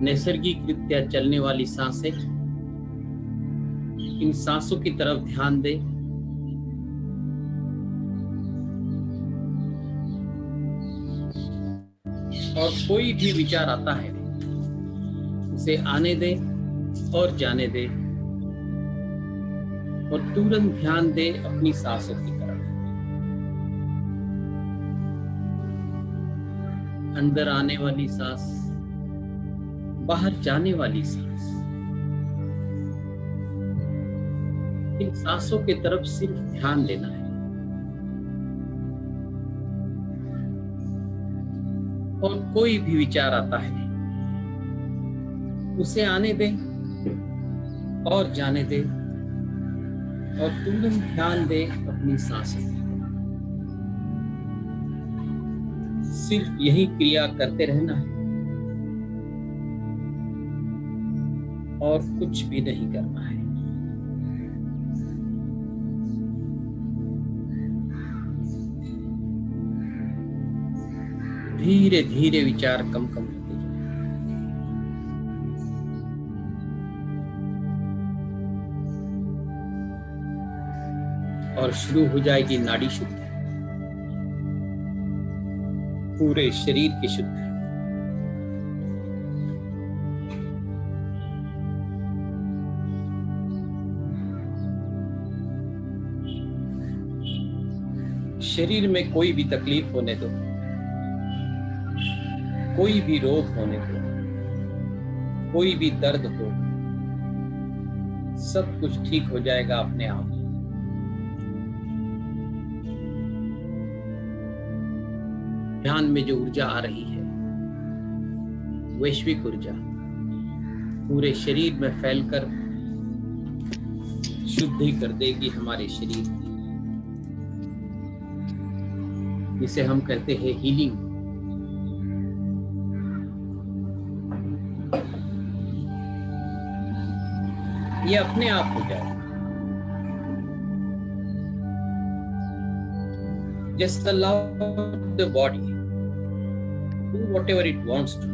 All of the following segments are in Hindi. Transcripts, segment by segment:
नैसर्गिक रीत्या चलने वाली सांसें, इन सांसों की तरफ ध्यान दे। और कोई भी विचार आता है उसे आने दे और जाने दे, और तुरंत ध्यान दे अपनी सांसों की तरफ। अंदर आने वाली सांस, बाहर जाने वाली सांस, इन सांसों की तरफ सिर्फ ध्यान देना है। और कोई भी विचार आता है उसे आने दे और जाने दे, और तुरंत ध्यान दे अपनी सांसों पर। सिर्फ यही क्रिया करते रहना है और कुछ भी नहीं करना है। धीरे धीरे विचार कम कम होते जाए और शुरू हो जाएगी नाड़ी शुद्धि, पूरे शरीर की शुद्धि। शरीर में कोई भी तकलीफ होने दो, कोई भी रोग होने दो, कोई भी दर्द हो, सब कुछ ठीक हो जाएगा अपने आप। ध्यान में जो ऊर्जा आ रही है, वैश्विक ऊर्जा, पूरे शरीर में फैलकर शुद्धि कर देगी हमारे शरीर की, जिसे हम कहते हैं हीलिंग। ये अपने आप हो जाए। Just allow the body do whatever it wants to.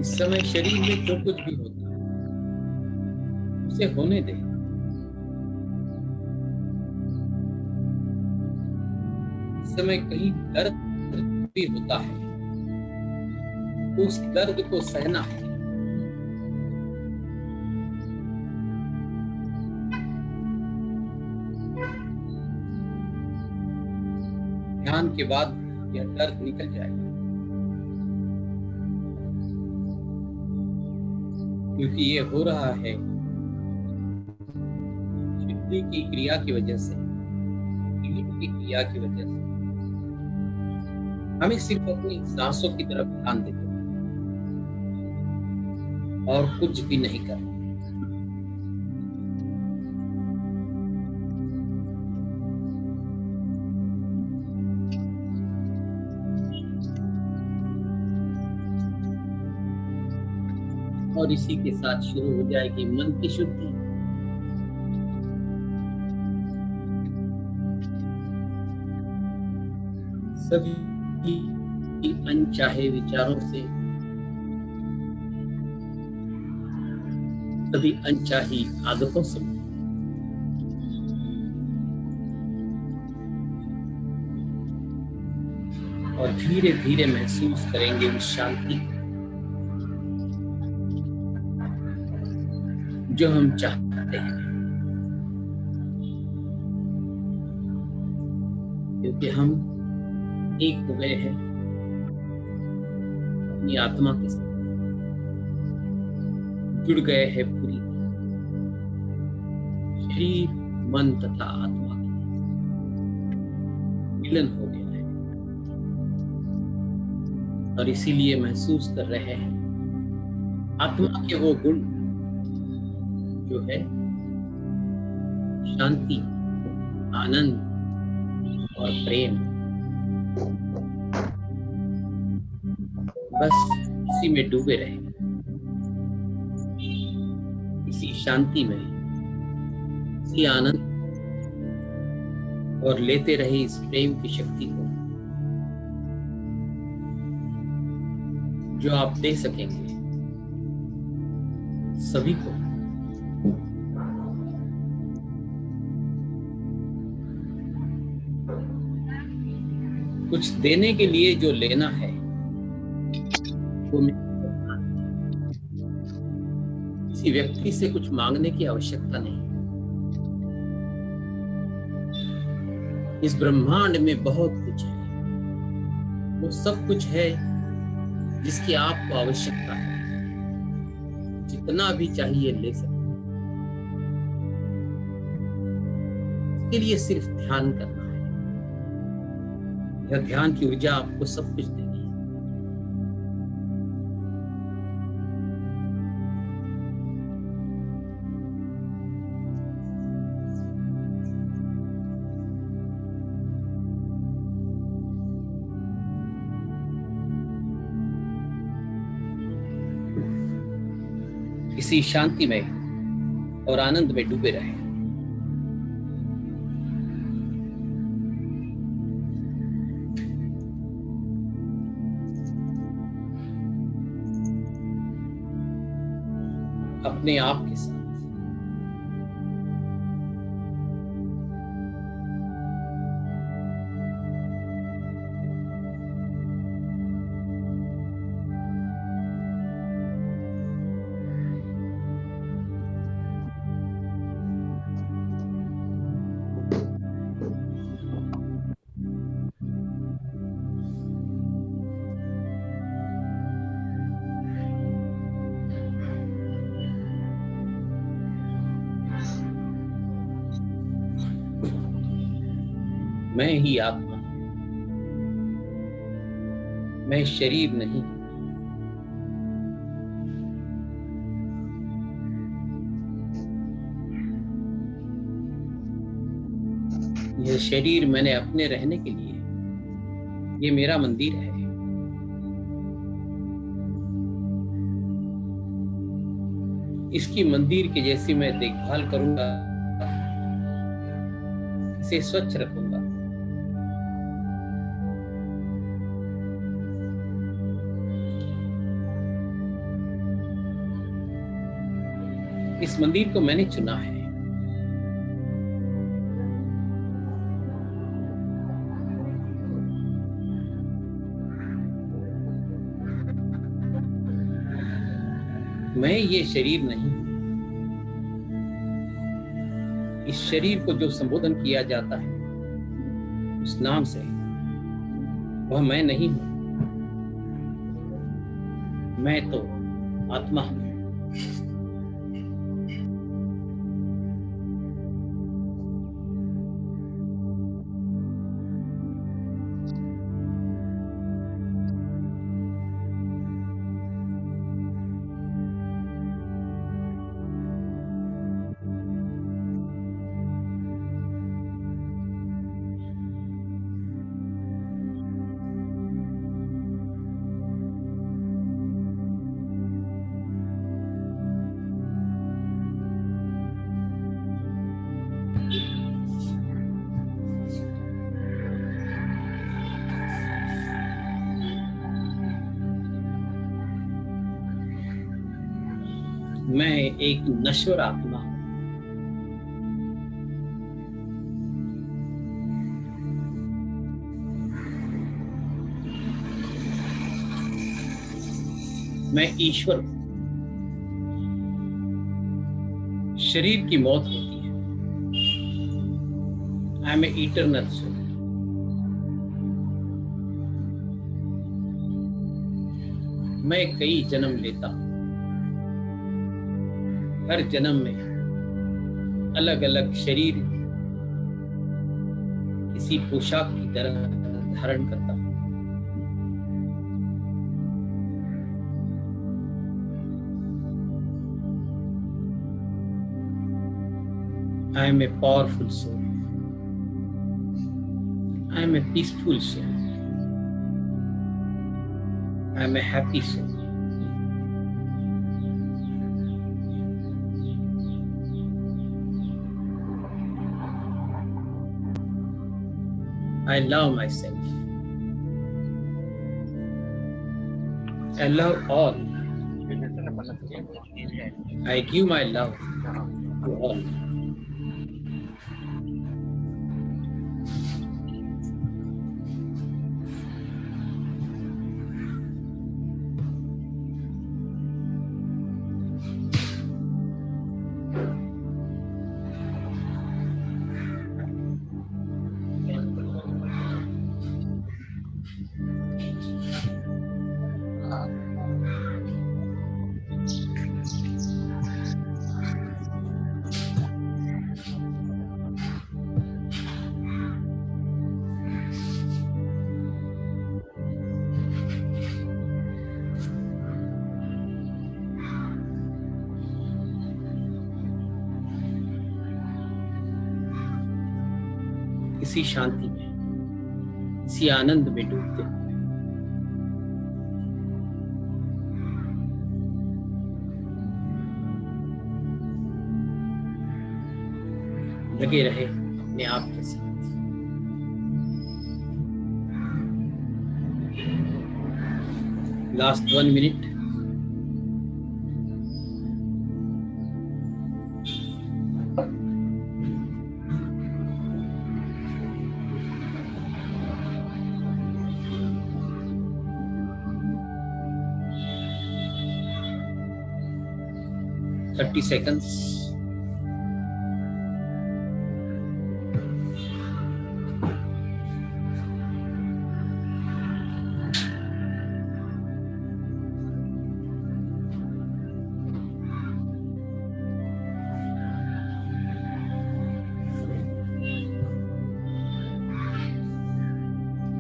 इस समय शरीर में जो कुछ भी होता है उसे होने दे। इस समय कहीं दर्द भी होता है, उस दर्द को सहना है। ध्यान के बाद यह दर्द निकल जाएगा, क्योंकि ये हो रहा है शुद्धि की क्रिया की वजह से, हीलिंग की क्रिया की वजह से। हमें सिर्फ अपनी सांसों की तरफ ध्यान देते और कुछ भी नहीं करना। और इसी के साथ शुरू हो जाएगी मन की शुद्धि। सभी अनचाहे विचारों से, सभी अनचाही आदतों से और धीरे धीरे महसूस करेंगे उस शांति जो हम चाहते हैं, क्योंकि हम एक हो गए हैं अपनी आत्मा के साथ, जुड़ गए हैं पूरी शरीर, मन तथा आत्मा का मिलन हो गया है। और इसीलिए महसूस कर रहे हैं आत्मा के वो गुण जो है शांति, आनंद और प्रेम। बस इसी में डूबे रहे, इसी शांति में, इसी आनंद, और लेते रहे इस प्रेम की शक्ति को जो आप दे सकेंगे सभी को। कुछ देने के लिए जो लेना है वो किसी व्यक्ति से कुछ मांगने की आवश्यकता नहीं। इस ब्रह्मांड में बहुत कुछ है, वो सब कुछ है जिसकी आपको आवश्यकता है। जितना भी चाहिए ले सकते हैं। इसके लिए सिर्फ ध्यान करना है। यह ध्यान की ऊर्जा आपको सब कुछ देगी। इसी शांति में और आनंद में डूबे रहे। अपने आप के साथ। मैं ही आत्मा हूं, मैं शरीर नहीं। यह शरीर मैंने अपने रहने के लिए, ये मेरा मंदिर है। इसकी मंदिर के जैसी मैं देखभाल करूंगा, इसे स्वच्छ रखूंगा। इस मंदिर को मैंने चुना है। मैं ये शरीर नहीं। इस शरीर को जो संबोधन किया जाता है उस नाम से, वह मैं नहीं हूं। मैं तो आत्मा हूं। मैं एक नश्वर आत्मा हूं। मैं ईश्वर हूं। शरीर की मौत होती है। I am a eternal soul. मैं कई जन्म लेता हूं। हर जन्म में अलग अलग शरीर किसी पोशाक की तरह धारण करता हूं। I am a powerful soul. I am a peaceful soul. I am a happy soul. I love myself. I love all. I give my love to all. इसी शांति में, इसी आनंद में डूबते हुए लगे रहे अपने आप के साथ। Last 1 minute. Thirty seconds.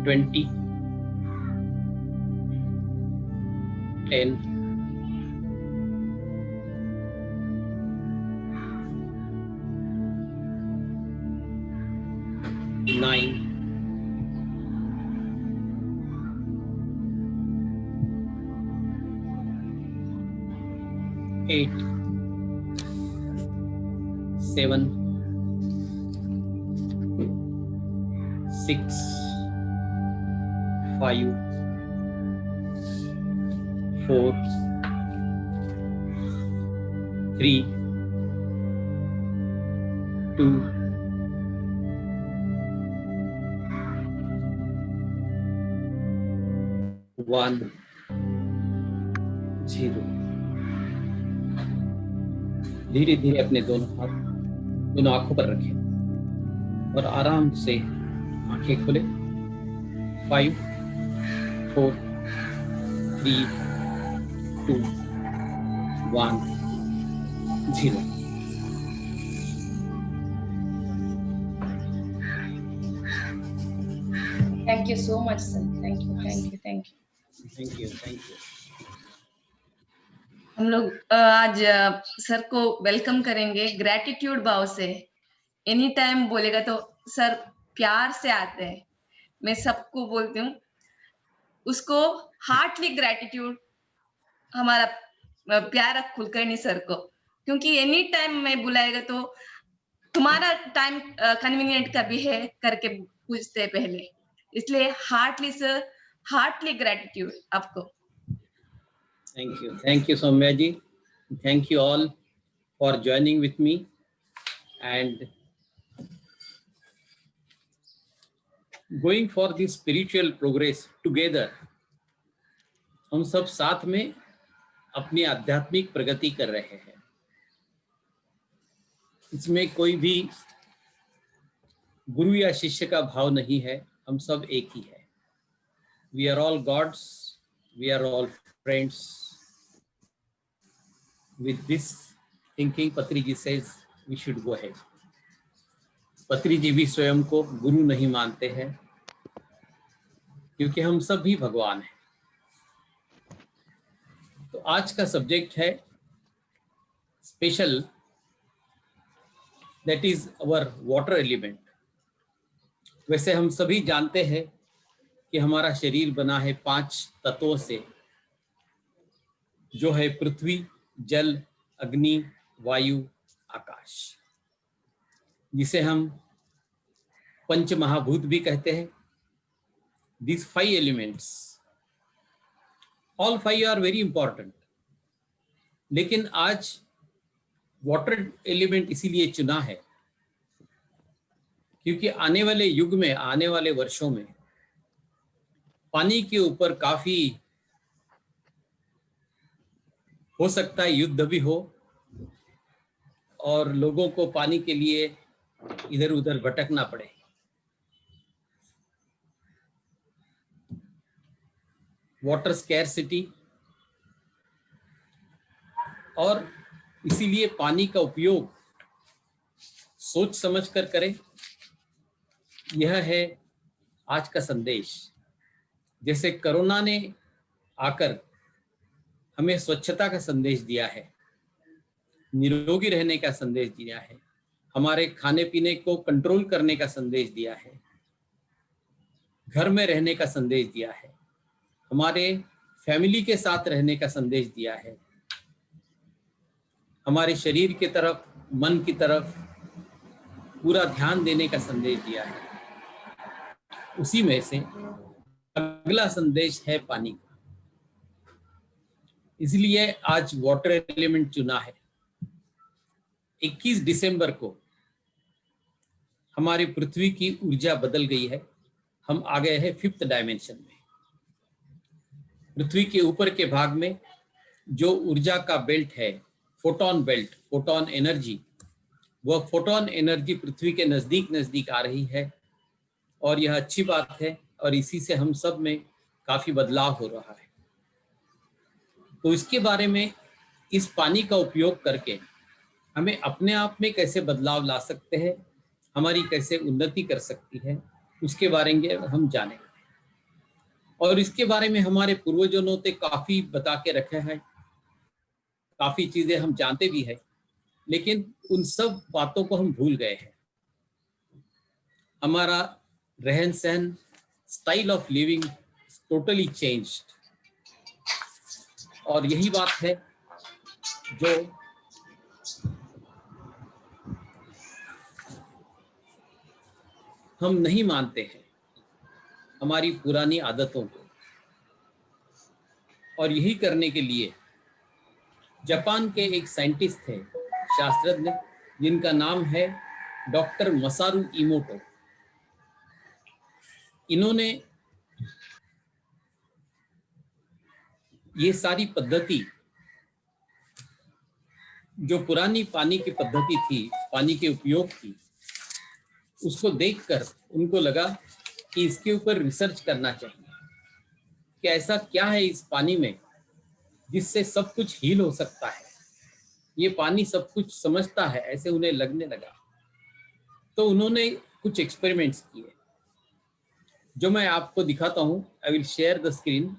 Twenty. 10. 9. 8. 7. 6. 5. 4. 3. 2. 1. 0. धीरे धीरे अपने दोनों हाथ दोनों आंखों पर रखें और आराम से आंखें खोले। 5, 4, 3, 2, 1, 0. Thank you so much, sir. Thank you. हम लोग आज सर को वेलकम करेंगे ग्रेटिट्यूड भाव से। एनी टाइम बोलेगा तो सर प्यार से आते हैं, मैं सबको बोलती हूँ उसको हार्टली ग्रेटिट्यूड, हमारा प्यार कुलकर्णी सर को, क्योंकि एनी टाइम में बुलाएगा तो तुम्हारा टाइम कन्वीनियंट कभी है करके पूछते पहले, इसलिए हार्टली सर, हार्टली ग्रेटिट्यूड आपको। Thank you Soumya ji. Thank you all for joining with me and going for the spiritual progress together. हम सब साथ में अपनी आध्यात्मिक प्रगति कर रहे हैं। इसमें कोई भी गुरु या शिष्य का भाव नहीं है, हम सब एक ही है। We are all gods, we are all friends. With this thinking, Patri ji says we should go ahead. पत्री जी भी स्वयं को गुरु नहीं मानते हैं क्योंकि हम सब भी भगवान हैं। तो आज का सब्जेक्ट है special, that is our water element. वैसे हम सभी जानते हैं कि हमारा शरीर बना है 5 तत्वों से, जो है पृथ्वी, जल, अग्नि, वायु, आकाश, जिसे हम पंच महाभूत भी कहते हैं। These 5 elements all 5 are very important, लेकिन आज वाटर एलिमेंट इसीलिए चुना है क्योंकि आने वाले युग में, आने वाले वर्षों में पानी के ऊपर काफी हो सकता है युद्ध भी हो और लोगों को पानी के लिए इधर उधर भटकना पड़े। वाटर स्कैरसिटी, और इसीलिए पानी का उपयोग सोच समझ कर करें। यह है आज का संदेश। जैसे कोरोना ने आकर हमें स्वच्छता का संदेश दिया है, निरोगी रहने का संदेश दिया है, हमारे खाने पीने को कंट्रोल करने का संदेश दिया है, घर में रहने का संदेश दिया है, हमारे फैमिली के साथ रहने का संदेश दिया है, हमारे शरीर की तरफ, मन की तरफ पूरा ध्यान देने का संदेश दिया है। उसी में से अगला संदेश है पानी का। इसलिए आज वाटर एलिमेंट चुना है। 21 दिसंबर को हमारी पृथ्वी की ऊर्जा बदल गई है। हम आ गए हैं 5th डायमेंशन में। पृथ्वी के ऊपर के भाग में जो ऊर्जा का बेल्ट है, फोटोन बेल्ट, फोटोन एनर्जी, वह फोटोन एनर्जी पृथ्वी के नजदीक नजदीक आ रही है और यह अच्छी बात है और इसी से हम सब में काफी बदलाव हो रहा है। तो इसके बारे में, इस पानी का उपयोग करके हमें अपने आप में कैसे बदलाव ला सकते हैं, हमारी कैसे उन्नति कर सकती है, उसके बारे में हम जानेंगे। और इसके बारे में हमारे पूर्वजों ने काफी बता के रखा है, काफी चीजें हम जानते भी हैं, लेकिन उन सब बातों को हम भूल गए हैं। हमारा रहन सहन, style of living totally changed. और यही बात है जो हम नहीं मानते हैं, हमारी पुरानी आदतों को। और यही करने के लिए जापान के एक साइंटिस्ट थे, शास्त्रज्ञ, जिनका नाम है डॉक्टर मसारू इमोटो। इन्होंने ये सारी पद्धति, जो पुरानी पानी की पद्धति थी, पानी के उपयोग की, उसको देखकर उनको लगा कि इसके ऊपर रिसर्च करना चाहिए कि ऐसा क्या है इस पानी में जिससे सब कुछ हील हो सकता है, ये पानी सब कुछ समझता है, ऐसे उन्हें लगने लगा। तो उन्होंने कुछ एक्सपेरिमेंट्स किए जो मैं आपको दिखाता हूं। I will share the screen.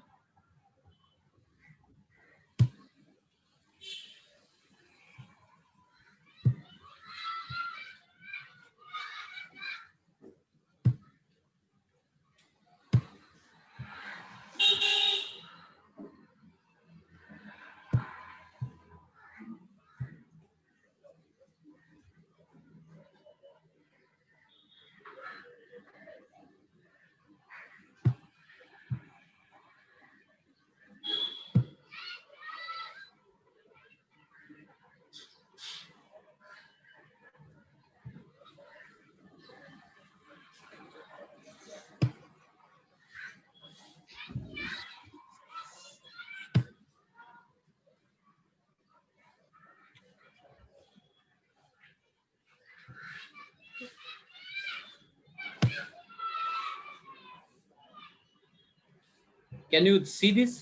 Can you see this?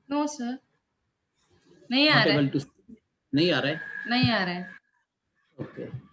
No sir, नहीं आ नॉट रहा एबल है, टू? नहीं आ रहा है? नहीं आ रहा है। ओके।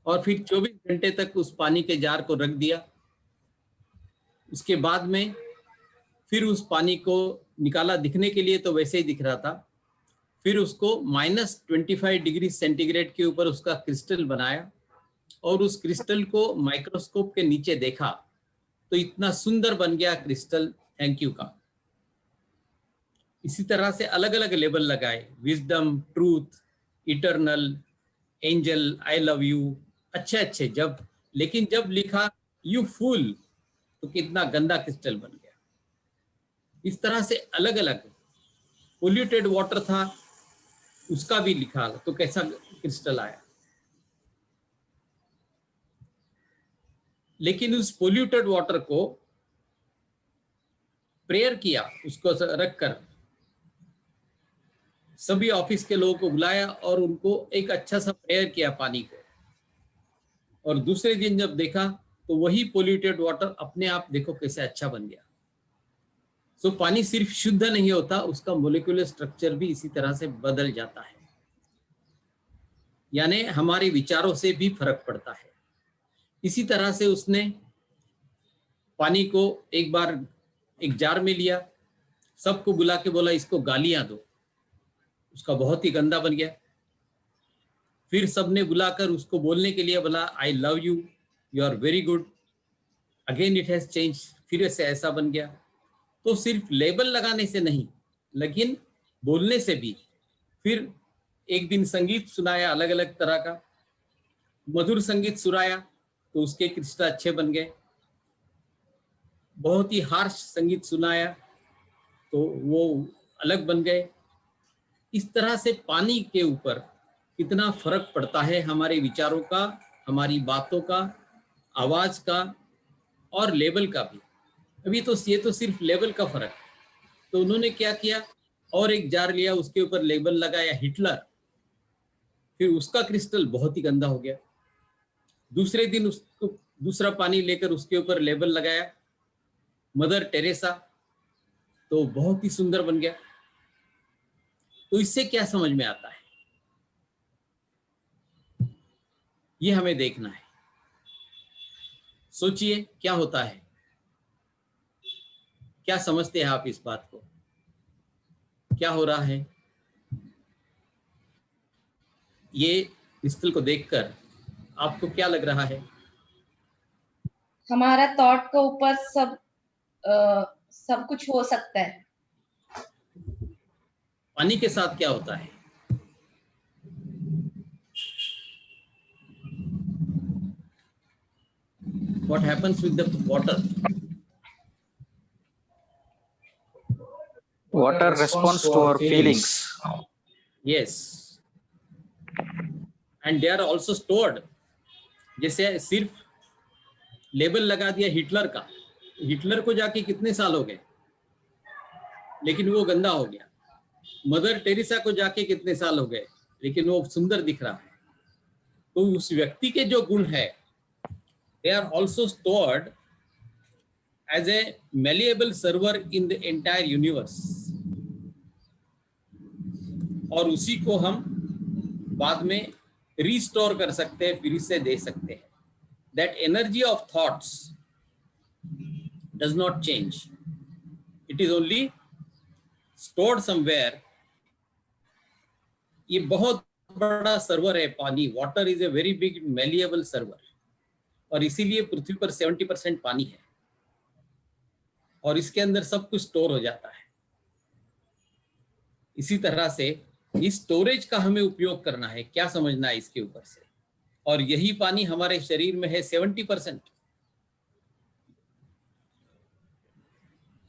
और फिर 24 घंटे तक उस पानी के जार को रख दिया। उसके बाद में फिर उस पानी को निकाला, दिखने के लिए तो वैसे ही दिख रहा था। फिर उसको -25 डिग्री सेंटीग्रेड के ऊपर उसका क्रिस्टल बनाया और उस क्रिस्टल को माइक्रोस्कोप के नीचे देखा तो इतना सुंदर बन गया क्रिस्टल, थैंक यू का। इसी तरह से अलग अलग लेबल लगाए, wisdom, truth, eternal, angel, I love you, अच्छे अच्छे। लेकिन जब लिखा यू फूल तो कितना गंदा क्रिस्टल बन गया। इस तरह से अलग अलग। पोल्यूटेड वाटर था, उसका भी लिखा तो कैसा क्रिस्टल आया। लेकिन उस पोल्यूटेड वाटर को प्रेयर किया, उसको रखकर सभी ऑफिस के लोगों को बुलाया और उनको एक अच्छा सा प्रेयर किया पानी को। और दूसरे दिन जब देखा तो वही पोल्यूटेड वाटर अपने आप देखो कैसे अच्छा बन गया। सो पानी सिर्फ शुद्ध नहीं होता, उसका मोलिकुलर स्ट्रक्चर भी इसी तरह से बदल जाता है, यानी हमारे विचारों से भी फर्क पड़ता है। इसी तरह से उसने पानी को एक बार एक जार में लिया, सबको बुला के बोला इसको गालियां दो, उसका बहुत ही गंदा बन गया। फिर सबने बुलाकर उसको बोलने के लिए बोला I love you, you are very good, again it has change, फिर से ऐसा बन गया। तो सिर्फ लेबल लगाने से नहीं, लेकिन बोलने से भी। फिर एक दिन संगीत सुनाया अलग अलग तरह का, मधुर संगीत सुनाया तो उसके क्रिस्टल अच्छे बन गए। बहुत ही हार्श संगीत सुनाया तो वो अलग बन गए। इस तरह से पानी के ऊपर कितना फर्क पड़ता है, हमारे विचारों का, हमारी बातों का, आवाज का और लेवल का भी। अभी तो ये तो सिर्फ लेवल का फर्क है। तो उन्होंने क्या किया, और एक जार लिया, उसके ऊपर लेबल लगाया हिटलर, फिर उसका क्रिस्टल बहुत ही गंदा हो गया। दूसरे दिन उसको दूसरा पानी लेकर उसके ऊपर लेबल लगाया मदर टेरेसा, तो बहुत ही सुंदर बन गया। तो इससे क्या समझ में आता है, ये हमें देखना है। सोचिए क्या होता है, क्या समझते हैं आप इस बात को, क्या हो रहा है। ये क्रिस्टल को देखकर आपको क्या लग रहा है? हमारा थॉट के ऊपर सब कुछ हो सकता है। पानी के साथ क्या होता है? What happens with the water? Water responds to our feelings. Yes. And they are also stored. जैसे सिर्फ लेबल लगा दिया हिटलर का, हिटलर को जाके कितने साल हो गए, लेकिन वो गंदा हो गया। मदर टेरेसा को जाके कितने साल हो गए, लेकिन वो सुंदर दिख रहा है। तो उस व्यक्ति के जो गुण है, they are also stored as a malleable server in the entire universe. और उसी को हम बाद में रिस्टोर कर सकते हैं, फिर से दे सकते हैं। That energy of thoughts does not change. It is only stored somewhere. ये बहुत बड़ा सर्वर है पानी। Water is a very big malleable server, और इसीलिए पृथ्वी पर 70% पानी है और इसके अंदर सब कुछ स्टोर हो जाता है। इसी तरह से इस स्टोरेज का हमें उपयोग करना है, क्या समझना है इसके ऊपर से। और यही पानी हमारे शरीर में है 70%।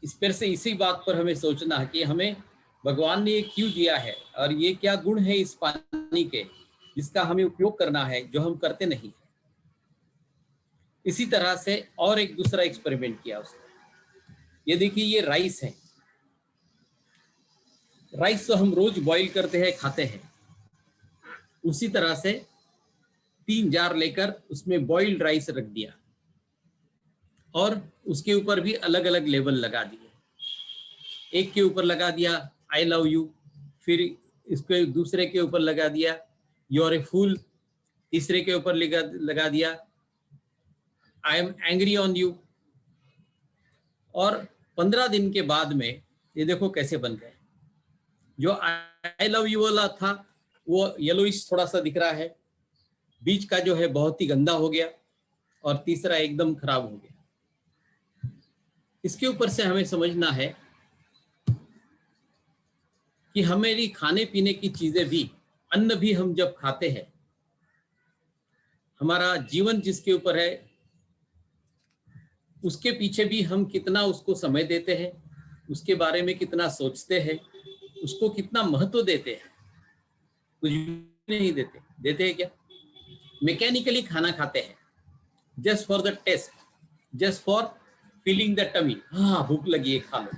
इस पर से इसी बात पर हमें सोचना है कि हमें भगवान ने ये क्यों दिया है और ये क्या गुण है इस पानी के, जिसका हमें उपयोग करना है, जो हम करते नहीं है। इसी तरह से और एक दूसरा एक्सपेरिमेंट किया उसने। ये देखिए, ये राइस है। राइस तो हम रोज बॉईल करते हैं, खाते हैं। उसी तरह से 3 जार लेकर उसमें बॉइल्ड राइस रख दिया और उसके ऊपर भी अलग अलग लेबल लगा दिए। एक के ऊपर लगा दिया आई लव यू, फिर इसके दूसरे के ऊपर लगा दिया यू आर ए फूल, तीसरे के ऊपर लगा दिया I am angry on you, और 15 दिन के बाद में ये देखो कैसे बन गए। जो आई लव यू वाला था वो येलोइश थोड़ा सा दिख रहा है, बीच का जो है बहुत ही गंदा हो गया, और तीसरा एकदम खराब हो गया। इसके ऊपर से हमें समझना है कि हमारी खाने पीने की चीजें भी, अन्न भी हम जब खाते हैं, हमारा जीवन जिसके ऊपर है उसके पीछे भी हम कितना उसको समय देते हैं, उसके बारे में कितना सोचते हैं, उसको कितना महत्व देते हैं। कुछ नहीं देते। देते हैं क्या? मैकेनिकली खाना खाते हैं, just for the taste, just for feeling the tummy. हाँ भूख लगी है खा लो,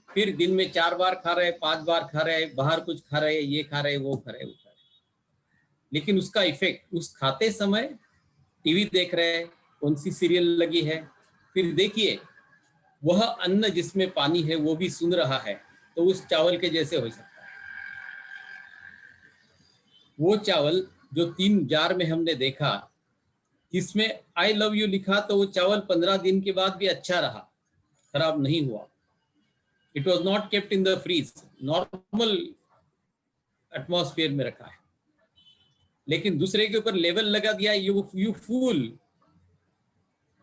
फिर दिन में 4 बार खा रहे, 5 बार खा रहे, बाहर कुछ खा रहे, ये खा रहे, वो खा रहे, वो खा रहे, लेकिन उसका इफेक्ट उस खाते समय टीवी देख रहे हैं, कौन सी सीरियल लगी है, फिर देखिए वह अन्न जिसमें पानी है वो भी सुन रहा है, तो उस चावल के जैसे हो सकता है। वो चावल जो 3 जार में हमने देखा जिसमें आई लव यू लिखा, तो वो चावल 15 दिन के बाद भी अच्छा रहा, खराब नहीं हुआ। It was not kept in the fridge, normal atmosphere में रखा है। लेकिन दूसरे के ऊपर लेवल लगा दिया यू फूल,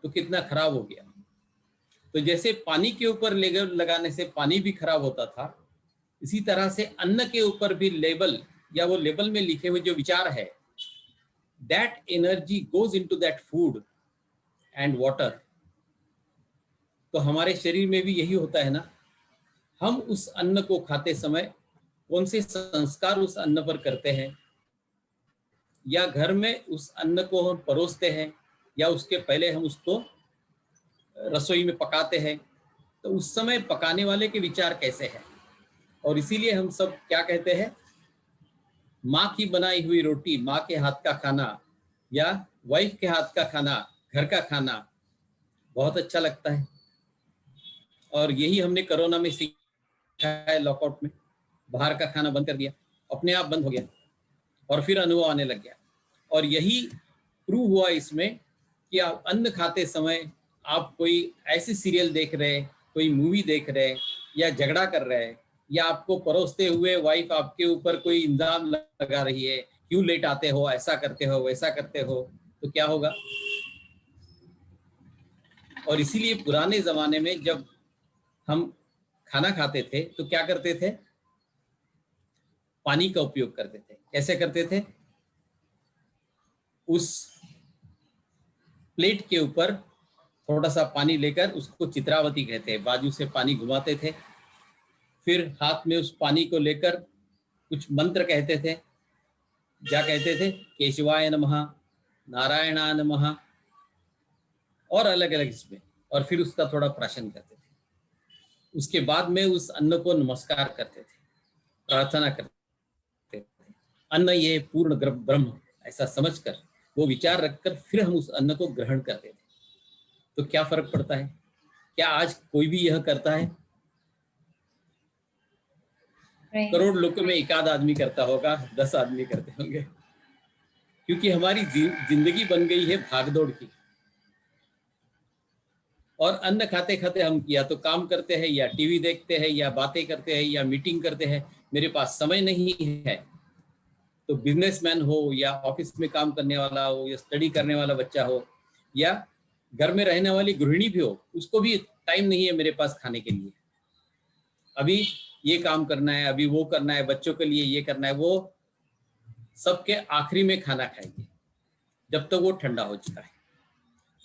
तो कितना खराब हो गया। तो जैसे पानी के ऊपर लेबल लगाने से पानी भी खराब होता था, इसी तरह से अन्न के ऊपर भी लेबल, या वो लेबल में लिखे हुए जो विचार है, that energy goes into that food and water. तो हमारे शरीर में भी यही होता है ना, हम उस अन्न को खाते समय कौन से संस्कार उस अन्न पर करते हैं, या घर में उस अन्न को हम परोसते हैं, या उसके पहले हम उसको रसोई में पकाते हैं, तो उस समय पकाने वाले के विचार कैसे हैं। और इसीलिए हम सब क्या कहते हैं, माँ की बनाई हुई रोटी, माँ के हाथ का खाना या वाइफ के हाथ का खाना, घर का खाना बहुत अच्छा लगता है। और यही हमने कोरोना में सीखा है, लॉकआउट में बाहर का खाना बंद कर दिया, अपने आप बंद हो गया, और फिर अनुभव आने लग गया। और यही प्रूव हुआ इसमें कि आप अन्न खाते समय आप कोई ऐसी सीरियल देख रहे, कोई मूवी देख रहे, या झगड़ा कर रहे हैं, या आपको परोसते हुए वाइफ आपके ऊपर कोई इल्जाम लगा रही है, क्यों लेट आते हो, ऐसा करते हो, वैसा करते हो, तो क्या होगा। और इसीलिए पुराने जमाने में जब हम खाना खाते थे तो क्या करते थे, पानी का उपयोग करते थे। कैसे करते थे, उस प्लेट के ऊपर थोड़ा सा पानी लेकर, उसको चित्रावती कहते हैं, बाजू से पानी घुमाते थे, फिर हाथ में उस पानी को लेकर कुछ मंत्र कहते थे। क्या कहते थे, केशवाय नमः, नारायणाय नमः, और अलग अलग इसमें, और फिर उसका थोड़ा प्राशन करते थे। उसके बाद में उस अन्न को नमस्कार करते थे, प्रार्थना करते थे, अन्न ये पूर्ण ब्रह्म, ऐसा समझकर, वो विचार रखकर फिर हम उस अन्न को ग्रहण करते थे। तो क्या फर्क पड़ता है? क्या आज कोई भी यह करता है? करोड़ लोगों में 1 आध आदमी करता होगा, 10 आदमी करते होंगे, क्योंकि हमारी जिंदगी बन गई है भागदौड़ की। और अन्न खाते खाते हम या तो काम करते हैं, या टीवी देखते हैं, या बातें करते हैं, या मीटिंग करते हैं। मेरे पास समय नहीं है। तो बिजनेसमैन हो, या ऑफिस में काम करने वाला हो, या स्टडी करने वाला बच्चा हो, या घर में रहने वाली गृहिणी भी हो, उसको भी टाइम नहीं है मेरे पास खाने के लिए। अभी ये काम करना है, अभी वो करना है, बच्चों के लिए ये करना है, वो सबके आखिरी में खाना खाएंगे जब तक वो ठंडा हो चुका है।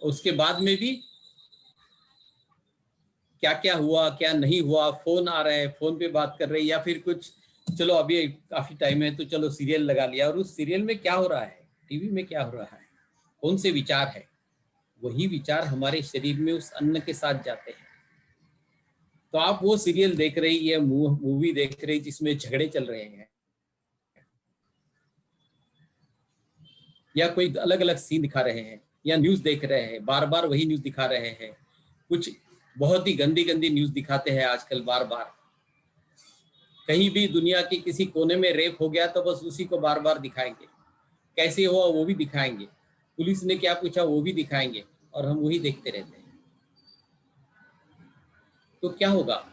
उसके बाद में भी क्या क्या हुआ, क्या नहीं हुआ, फोन आ रहा है, फोन पे बात कर रहे हैं, या फिर कुछ, चलो अभी काफी टाइम है तो चलो सीरियल लगा लिया, और उस सीरियल में क्या हो रहा है, टीवी में क्या हो रहा है, कौन से विचार है, वही विचार हमारे शरीर में उस अन्न के साथ जाते हैं। तो आप वो सीरियल देख रही है, मूवी देख रही जिसमें झगड़े चल रहे हैं, या कोई अलग अलग सीन दिखा रहे हैं, या न्यूज देख रहे हैं, बार बार वही न्यूज दिखा रहे हैं, कुछ बहुत ही गंदी गंदी न्यूज दिखाते हैं आजकल बार बार। कहीं भी दुनिया के किसी कोने में रेप हो गया तो बस उसी को बार बार दिखाएंगे। कैसे हुआ वो भी दिखाएंगे, पुलिस ने क्या पूछा वो भी दिखाएंगे, और हम वही देखते रहते हैं। तो क्या होगा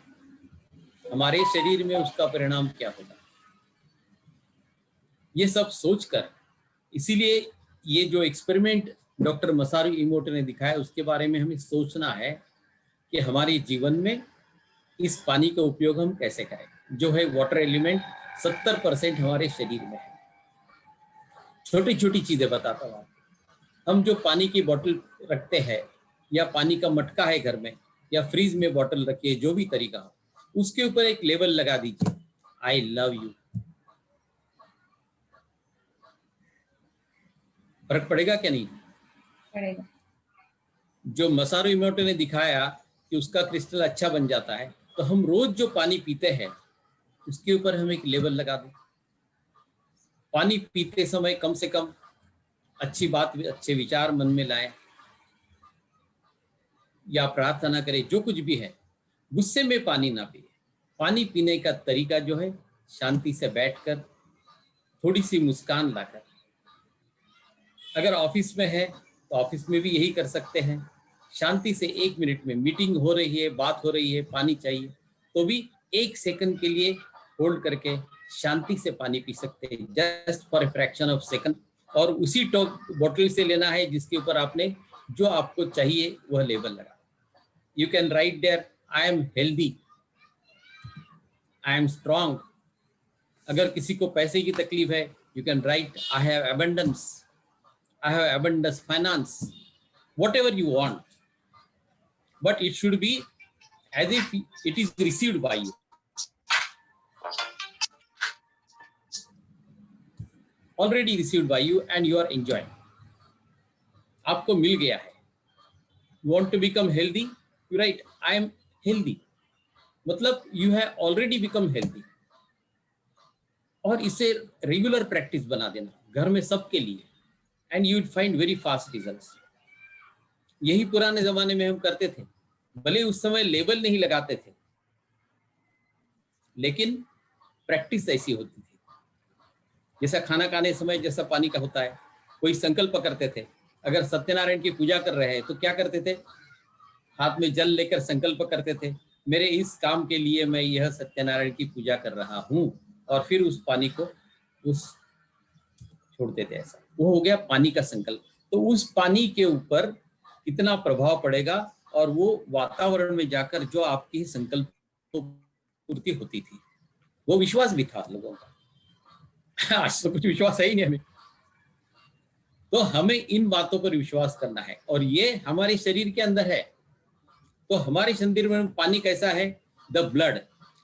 हमारे शरीर में, उसका परिणाम क्या होगा, ये सब सोचकर, इसीलिए ये जो एक्सपेरिमेंट डॉक्टर मसारू इमोटो ने दिखाया उसके बारे में हमें सोचना है कि हमारे जीवन में इस पानी का उपयोग हम कैसे करें। जो है वाटर एलिमेंट 70% हमारे शरीर में है। छोटी छोटी चीजें बताता हूँ आपको। हम जो पानी की बोतल रखते हैं, या पानी का मटका है घर में, या फ्रीज में बोतल रखिए, जो भी तरीका हो, उसके ऊपर एक लेबल लगा दीजिए, आई लव यू। फर्क पड़ेगा क्या? नहीं पड़ेगा। जो मसारू इमोटो ने दिखाया कि उसका क्रिस्टल अच्छा बन जाता है, तो हम रोज जो पानी पीते हैं उसके ऊपर हम एक लेबल लगा दें। पानी पीते समय कम से कम अच्छी बात, अच्छे विचार मन में लाएं, या प्रार्थना करें, जो कुछ भी है। गुस्से में पानी ना पिए। पानी पीने का तरीका जो है, शांति से बैठकर, थोड़ी सी मुस्कान लाकर। अगर ऑफिस में है तो ऑफिस में भी यही कर सकते हैं। शांति से 1 मिनट में, मीटिंग हो रही है, बात हो रही है, पानी चाहिए, तो भी 1 सेकंड के लिए होल्ड करके शांति से पानी पी सकते हैं, just for a fraction of second. और उसी बोतल से लेना है जिसके ऊपर आपने जो आपको चाहिए वह लेबल लगा। You can write there, I am healthy, I am strong. अगर किसी को पैसे की तकलीफ है, you can write, I have abundance, I have abundance finance, whatever you want, but it should be as if it is received by you, already received by you, and you are enjoying. आपको मिल गया है। You want to become healthy, you write I am healthy, मतलब you have already become healthy। और इसे रेगुलर प्रैक्टिस बना देना घर में सबके लिए, and you would find very fast results। यही पुराने जमाने में हम करते थे, भले उस समय लेबल नहीं लगाते थे, लेकिन प्रैक्टिस ऐसी होती थी। जैसा खाना खाने समय जैसा पानी का होता है, कोई संकल्प करते थे। अगर सत्यनारायण की पूजा कर रहे हैं तो क्या करते थे, हाथ में जल लेकर संकल्प करते थे, मेरे इस काम के लिए मैं यह सत्यनारायण की पूजा कर रहा हूं, और फिर उस पानी को उस छोड़ते थे। ऐसा वो हो गया पानी का संकल्प। तो उस पानी के ऊपर कितना प्रभाव पड़ेगा, और वो वातावरण में जाकर जो आपकी संकल्प पूर्ति होती थी, वो विश्वास भी था लोगों का। आज तो कुछ विश्वास है ही नहीं हमें। तो हमें इन बातों पर विश्वास करना है, और ये हमारे शरीर के अंदर है। तो हमारे शरीर में पानी कैसा है, the blood,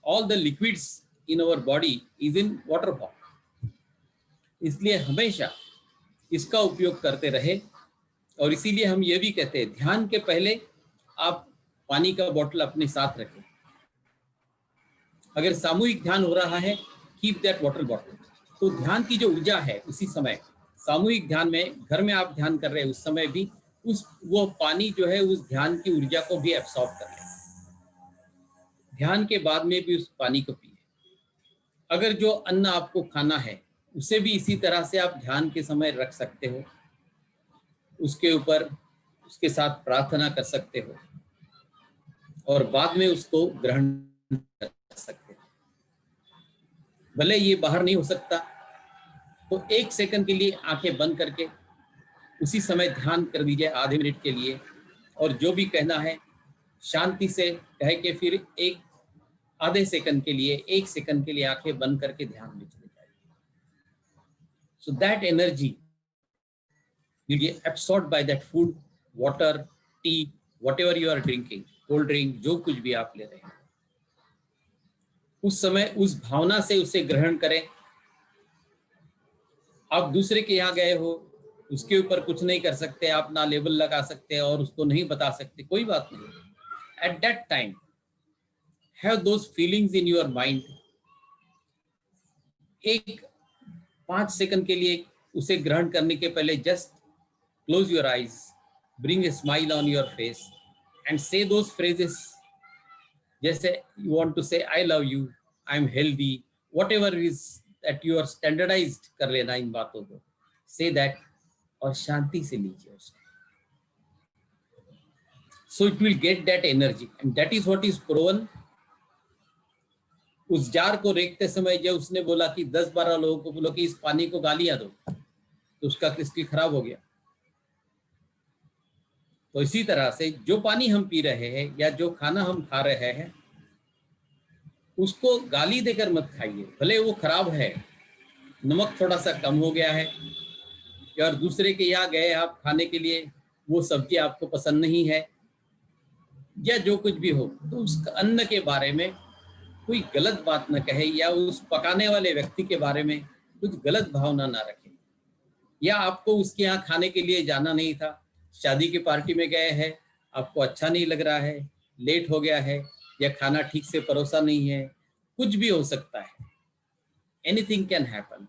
all the liquids in our body is in water form. इसलिए हमेशा इसका उपयोग करते रहे। और इसीलिए हम ये भी कहते हैं, ध्यान के पहले आप पानी का बोतल अपने साथ रखें। अगर सामूहिक ध्यान हो रहा है, कीप दैट वाटर बॉटल। तो ध्यान की जो ऊर्जा है उसी समय, सामूहिक ध्यान में, घर में आप ध्यान कर रहे हैं उस समय भी वो पानी जो है उस ध्यान की ऊर्जा को भी एब्सॉर्ब कर ले। ध्यान के बाद में भी उस पानी को पिए। अगर जो अन्न आपको खाना है उसे भी इसी तरह से आप ध्यान के समय रख सकते हो, उसके ऊपर उसके साथ प्रार्थना कर सकते हो, और बाद में उसको ग्रहण कर सकते हो। भले ये बाहर नहीं हो सकता, तो 1 सेकंड के लिए आंखें बंद करके उसी समय ध्यान कर दीजिए, आधे मिनट के लिए। और जो भी कहना है शांति से कह के फिर आधे सेकंड के लिए, 1 सेकंड के लिए आंखें बंद करके ध्यान में चले जाइए। So that energy will get absorbed by that food, water, tea, whatever you are drinking, cold drink, जो कुछ भी आप ले रहे हैं, उस समय उस भावना से उसे ग्रहण करें। आप दूसरे के यहाँ गए हो, उसके ऊपर कुछ नहीं कर सकते, आप ना लेबल लगा सकते और उसको नहीं बता सकते, कोई बात नहीं। At that time have those feelings in your mind. 5 second के लिए उसे ग्रहण करने के पहले just close your eyes, bring a smile on your face, and say those phrases. जैसे you want to say I love you, I am healthy, whatever is that you are standardized कर लेना इन बातों को। से दैट, और शांति से लीजिए उसको. So it will get that energy and that is what is proven. उस जार को रेखते समय जब उसने बोला कि 10-12 लोगों को बोलो कि इस पानी को गालियां दो, तो उसका क्रिस्टल खराब हो गया. तो इसी तरह से जो पानी हम पी रहे हैं या जो खाना हम खा रहे हैं, उसको गाली देकर मत खाइए. भले वो खराब है, नमक थोड़ा सा कम हो गया है, और दूसरे के यहाँ गए आप खाने के लिए, वो सब्जी आपको पसंद नहीं है, या जो कुछ भी हो, तो उस अन्न के बारे में कोई गलत बात न कहे, या उस पकाने वाले व्यक्ति के बारे में कुछ गलत भावना ना रखें. या आपको उसके यहाँ खाने के लिए जाना नहीं था, शादी की पार्टी में गए हैं, आपको अच्छा नहीं लग रहा है, लेट हो गया है, या खाना ठीक से परोसा नहीं है, कुछ भी हो सकता है. Anything can happen.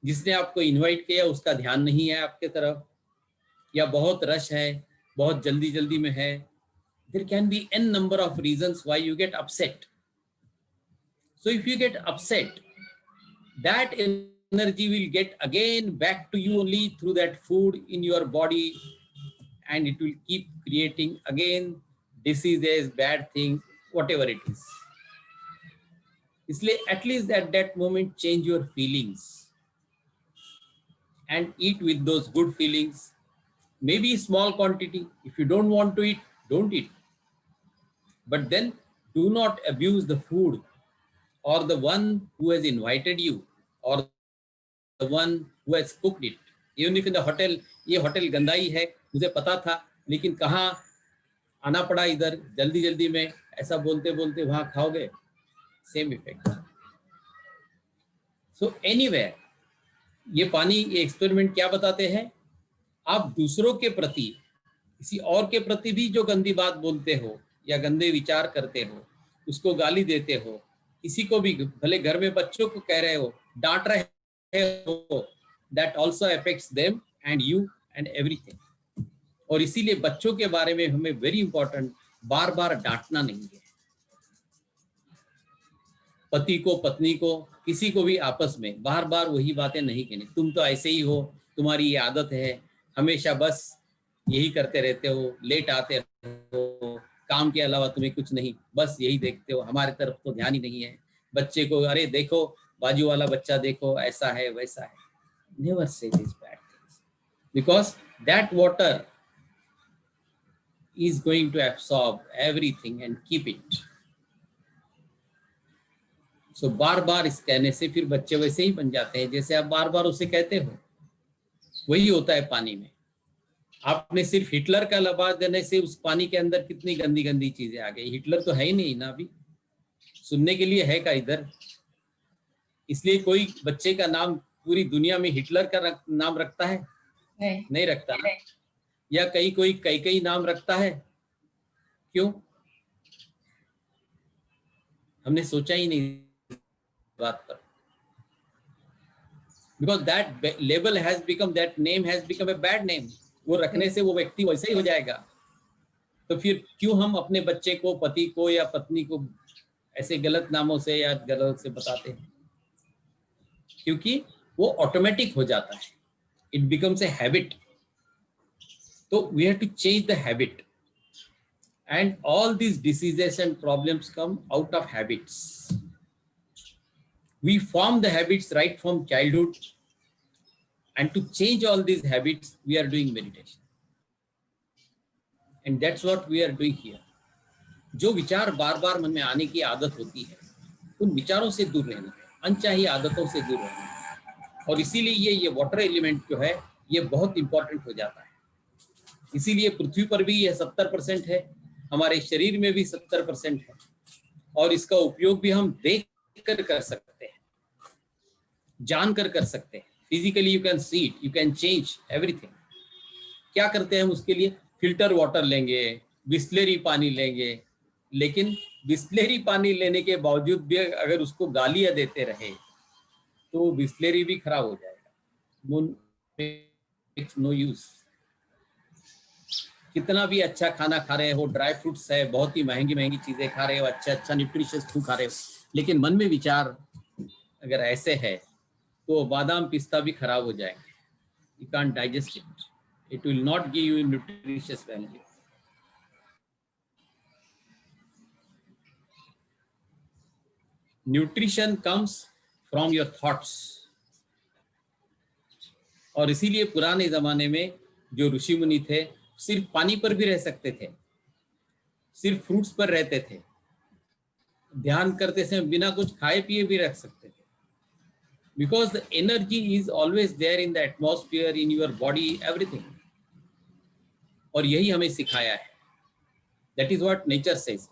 जिसने आपको इनवाइट किया उसका ध्यान नहीं है आपके तरफ, या बहुत रश है, बहुत जल्दी जल्दी में है. There can be n number of reasons why you get upset. So if you get upset, that energy will get again back to you only through that food in your body, and it will keep creating again diseases, bad things, whatever it is. इसलिए at least at that moment change your feelings and eat with those good feelings. Maybe small quantity. If you don't want to eat, don't eat. But then do not abuse the food or the one who has invited you or the one who has cooked it. Even if in the hotel, ये होटल गंदा ही है, मुझे पता था, लेकिन कहाँ आना पड़ा इधर जल्दी जल्दी में, ऐसा बोलते बोलते वहाँ खाओगे, सेम इफेक्ट. सो एनीवेयर, ये पानी, ये एक्सपेरिमेंट क्या बताते हैं, आप दूसरों के प्रति, किसी और के प्रति भी जो गंदी बात बोलते हो या गंदे विचार करते हो, उसको गाली देते हो, किसी को भी, भले घर में बच्चों को कह रहे हो, डांट रहे हो, that also affects them and you and everything. और इसीलिए बच्चों के बारे में हमें वेरी इंपॉर्टेंट, बार बार डांटना नहीं है. पति को, पत्नी को, किसी को भी आपस में बार बार वही बातें नहीं कहनी. तुम तो ऐसे ही हो, तुम्हारी ये आदत है, हमेशा बस यही करते रहते हो, लेट आते हो, काम के अलावा तुम्हें कुछ नहीं, बस यही देखते हो, हमारे तरफ तो ध्यान ही नहीं है. बच्चे को, अरे देखो बाजू वाला बच्चा देखो, ऐसा है वैसा है. Never say this bad things, because that water is going to absorb everything and keep it. So बार बार इस कहने से फिर बच्चे वैसे ही बन जाते हैं जैसे आप बार बार उसे कहते हो. वही होता है पानी में. आपने सिर्फ हिटलर का लबास देने से उस पानी के अंदर कितनी गंदी गंदी चीजें आ गई. हिटलर तो है ही नहीं ना, अभी सुनने के लिए है का इधर. इसलिए कोई बच्चे का नाम पूरी दुनिया में हिटलर का नाम रखता है? नहीं रखता ना. या कोई कई नाम रखता है? क्यों? हमने सोचा ही नहीं बात पर. Because that label has become, that name has become a bad name. वो रखने से वो व्यक्ति वैसे ही हो जाएगा. तो फिर क्यों हम अपने बच्चे को, पति को या पत्नी को ऐसे गलत नामों से या गलत से बताते हैं? क्योंकि वो ऑटोमेटिक हो जाता है. It becomes a habit. So we have to change the habit, and all these diseases and problems come out of habits. We form the habits right from childhood, and to change all these habits we are doing meditation, and that's what we are doing here. जो विचार बार बार मन में आने की आदत होती है, उन विचारों से दूर रहना है, अनचाही आदतों से दूर रहना है. और इसीलिए ये वाटर एलिमेंट जो है ये बहुत इंपॉर्टेंट हो जाता है. इसीलिए पृथ्वी पर भी यह 70% है, हमारे शरीर में भी 70% है, और इसका उपयोग भी हम देख कर कर सकते हैं, जानकर कर सकते हैं. Physically you can see it, you can change everything. क्या करते हैं हम उसके लिए? फिल्टर वाटर लेंगे, बिस्लेरी पानी लेंगे, लेकिन बिस्लेरी पानी लेने के बावजूद भी अगर उसको गालियां देते रहे तो बिस्लेरी भी खराब हो जाएगा. No use. कितना भी अच्छा खाना खा रहे हो, ड्राई फ्रूट्स है, बहुत ही महंगी महंगी चीजें खा रहे हो, अच्छा न्यूट्रिशियस फूड खा रहे हो, लेकिन मन में विचार अगर ऐसे है तो बादाम पिस्ता भी खराब हो जाएंगे. You can't digest it. It will not give you nutritious value. Nutrition comes from your thoughts. और इसीलिए पुराने जमाने में जो ऋषि मुनि थे सिर्फ पानी पर भी रह सकते थे, सिर्फ फ्रूट्स पर रहते थे, ध्यान करते समय बिना कुछ खाए पिए भी रख सकते थे. Because the energy is always there in the atmosphere, in your body, everything. और यही हमें सिखाया है. That is what nature says.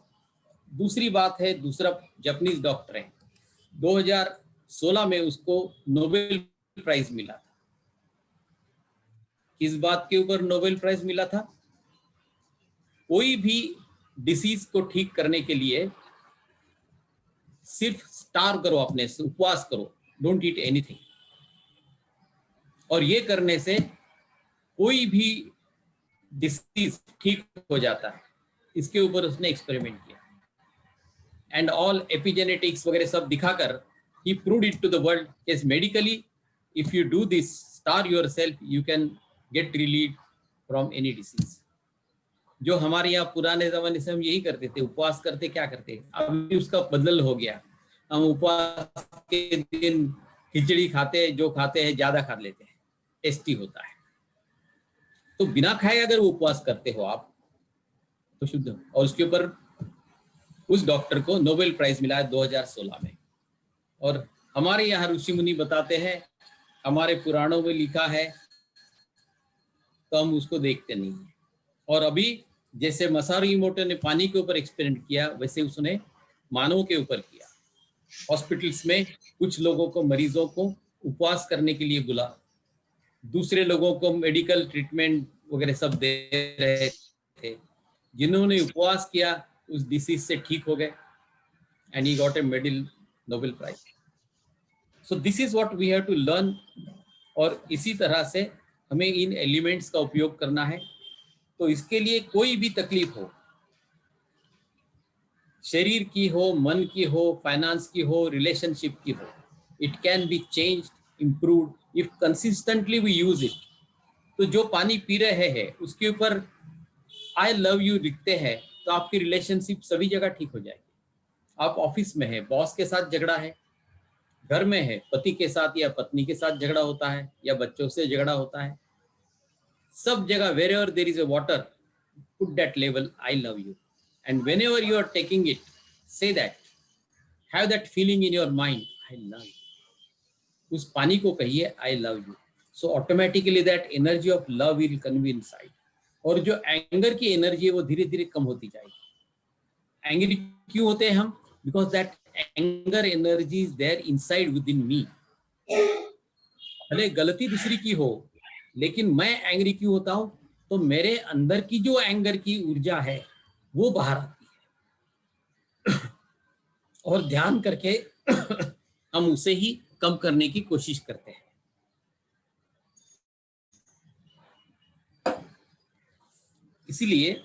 दूसरी बात है, दूसरा जापानीज डॉक्टर है, 2016 में उसको नोबेल प्राइज मिला था. किस बात के ऊपर नोबेल प्राइज मिला था? कोई भी डिसीज को ठीक करने के लिए सिर्फ स्टार्व करो, अपने से उपवास करो, डोंट ईट एनीथिंग, और ये करने से कोई भी डिसीज ठीक हो जाता है. इसके ऊपर उसने एक्सपेरिमेंट किया एंड ऑल एपिजेनेटिक्स वगैरह सब दिखाकर ही proved it to the world is medically if you do this, starve yourself, you can get relieve from any disease. जो हमारे यहाँ पुराने जमाने से हम यही करते थे, उपवास करते, क्या करते, अभी उसका बदल हो गया. हम उपवास के दिन खिचड़ी खाते हैं, जो खाते हैं ज्यादा खा लेते हैं, टेस्टी होता है. तो बिना खाए अगर उपवास करते हो आप तो शुद्ध. और उसके ऊपर उस डॉक्टर को नोबेल प्राइज मिला है 2016 में. और हमारे यहाँ ऋषि मुनि बताते हैं, हमारे पुराणों में लिखा है, तो हम उसको देखते नहीं है. और अभी जैसे मसारू इमोटो ने पानी के ऊपर एक्सपेरिमेंट किया, वैसे उसने मानव के ऊपर किया. हॉस्पिटल्स में कुछ लोगों को, मरीजों को उपवास करने के लिए बुला, दूसरे लोगों को मेडिकल ट्रीटमेंट वगैरह सब दे रहे थे. जिन्होंने उपवास किया उस डिसीज से ठीक हो गए and he got a medal, Nobel prize. So this is what we have to learn. और इसी तरह से हमें इन एलिमेंट्स का उपयोग करना है. तो इसके लिए कोई भी तकलीफ हो, शरीर की हो, मन की हो, फाइनेंस की हो, रिलेशनशिप की हो, it can be changed, improved if consistently we use it. तो जो पानी पी रहे हैं उसके ऊपर आई लव यू लिखते हैं तो आपकी रिलेशनशिप सभी जगह ठीक हो जाएगी. आप ऑफिस में है, बॉस के साथ झगड़ा है, घर में है, पति के साथ या पत्नी के साथ झगड़ा होता है, या बच्चों से झगड़ा होता है, सब जगह wherever there is a water, put that label I love you. And whenever you are taking it, say that, have that feeling in your mind, I love you. उस पानी को कहिए I love you. So automatically that energy of love will come inside. और जो एंगर की एनर्जी है वो धीरे धीरे कम होती जाएगी. एंग्री क्यों होते हैं हम? Because that anger energy is there inside within me. भले गलती दूसरी की हो, लेकिन मैं एंग्री क्यों होता हूं? तो मेरे अंदर की जो एंगर की ऊर्जा है वो बाहर आती है. और ध्यान करके हम उसे ही कम करने की कोशिश करते हैं. इसीलिए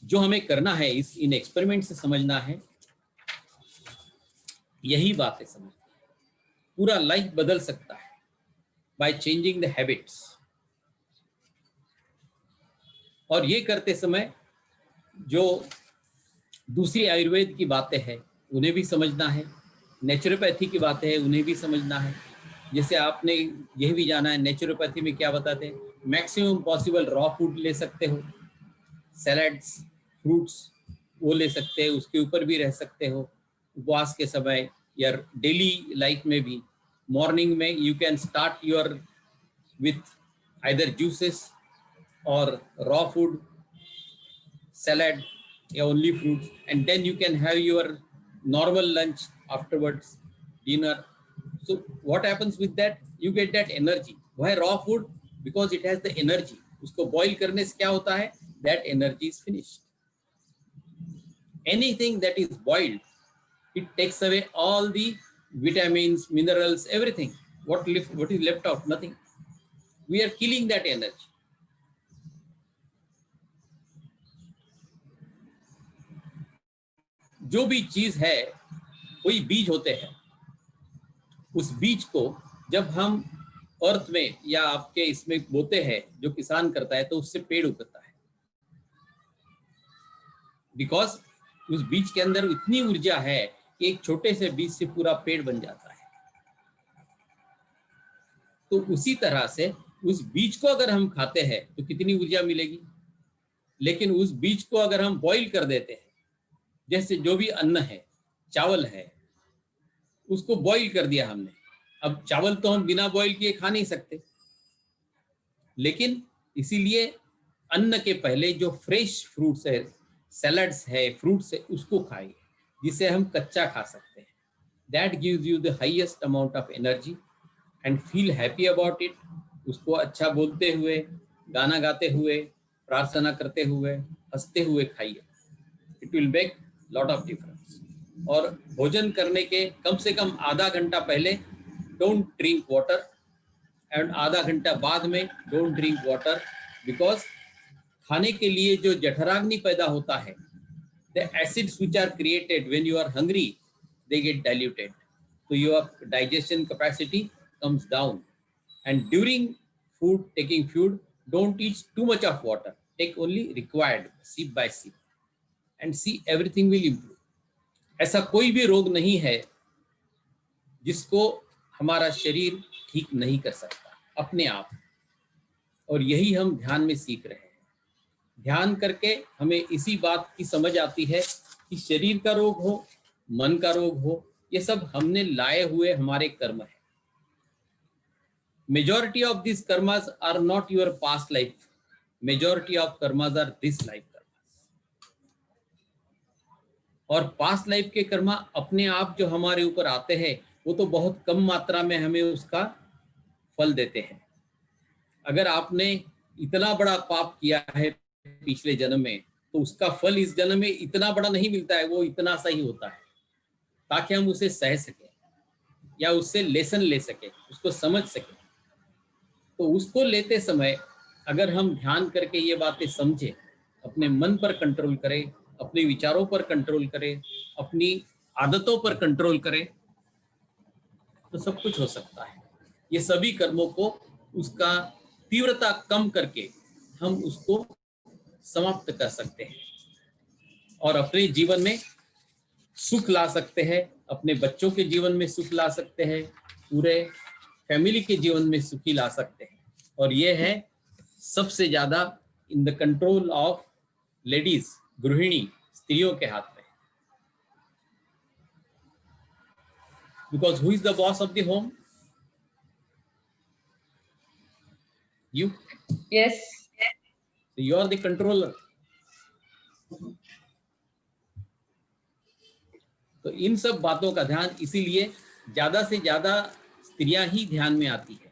जो हमें करना है, इन एक्सपेरिमेंट से समझना है, यही बात है समझ. पूरा लाइफ बदल सकता है by changing the habits. और ये करते समय जो दूसरी आयुर्वेद की बातें हैं उन्हें भी समझना है, नेचुरोपैथी की बातें हैं उन्हें भी समझना है. जैसे आपने यह भी जाना है नेचुरोपैथी में क्या बताते हैं, मैक्सिमम पॉसिबल रॉ फूड ले सकते हो, सैलड्स, फ्रूट्स वो ले सकते हो, उसके ऊपर भी रह सकते हो उपवास के समय या डेली लाइफ में भी. मॉर्निंग में you can start your with either juices or raw food, salad, or only fruits, and then you can have your normal lunch afterwards, dinner. So what happens with that? You get that energy. Why raw food? Because it has the energy. उसको boil करने से क्या होता है? That energy is finished. Anything that is boiled, it takes away all the vitamins, minerals, everything. What is left out? Nothing. We are killing that energy. जो भी चीज है, कोई बीज होते हैं, उस बीज को जब हम अर्थ में या आपके इसमें बोते हैं, जो किसान करता है, तो उससे पेड़ उगता है, बिकॉज उस बीज के अंदर इतनी ऊर्जा है कि एक छोटे से बीज से पूरा पेड़ बन जाता है। तो उसी तरह से उस बीज को अगर हम खाते हैं तो कितनी ऊर्जा मिलेगी, लेकिन उस बीज को अगर हम बॉईल कर देते हैं, जैसे जो भी अन्न है, चावल है, उसको बॉईल कर दिया हमने। अब चावल तो हम बिना बॉईल किए खा नहीं सकते, लेकिन इसीलिए अन्न के पहले जो फ्रेश फ्रूट्स है, सैलड्स है, फ्रूट्स है, उसको खाइए, जिसे हम कच्चा खा सकते हैं। That gives you the highest amount of energy and feel happy about it. उसको अच्छा बोलते हुए, गाना गाते हुए, प्रार्थना करते हुए, हंसते हुए खाइए। It will make lot of difference. और भोजन करने के कम से कम आधा घंटा पहले डोंट ड्रिंक वाटर, एंड आधा घंटा बाद में डोंट ड्रिंक वाटर, बिकॉज खाने के लिए जो जठराग्नि पैदा होता है, the acids which are created when you are hungry, they get diluted, so your digestion capacity comes down. And during taking food, don't eat too much of water, take only required, sip by sip, and see everything will improve. ऐसा कोई भी रोग नहीं है जिसको हमारा शरीर ठीक नहीं कर सकता अपने आप, और यही हम ध्यान में सीख रहे हैं। ध्यान करके हमें इसी बात की समझ आती है कि शरीर का रोग हो, मन का रोग हो, ये सब हमने लाए हुए हमारे कर्म है। Majority of this karmas are not your past life, majority of karmas are this life karmas. और पास्ट लाइफ के कर्मा अपने आप जो हमारे ऊपर आते हैं, वो तो बहुत कम मात्रा में हमें उसका फल देते हैं। अगर आपने इतना बड़ा पाप किया है पिछले जन्म में, तो उसका फल इस जन्म में इतना बड़ा नहीं मिलता है, वो इतना सा ही होता है, ताकि हम उसे सह सकें या उससे लेसन ले सके, उसको समझ सके। तो उसको लेते समय अगर हम ध्यान करके ये बातें समझें, अपने मन पर कंट्रोल करें, अपने विचारों पर कंट्रोल करें, अपनी आदतों पर कंट्रोल करें, तो सब कुछ हो सकता है। ये सभी कर्मों को, उसका तीव्रता कम करके हम उसको समाप्त कर सकते हैं और अपने जीवन में सुख ला सकते हैं, अपने बच्चों के जीवन में सुख ला सकते हैं, पूरे फैमिली के जीवन में सुखी ला सकते हैं। और ये है सबसे ज्यादा in the control of ladies, गृहिणी, स्त्रियों के हाथ में। Because who is the boss of the home? You. Yes. You are the controller. तो इन सब बातों का ध्यान, इसीलिए ज्यादा से ज्यादा स्त्रियां ही ध्यान में आती है,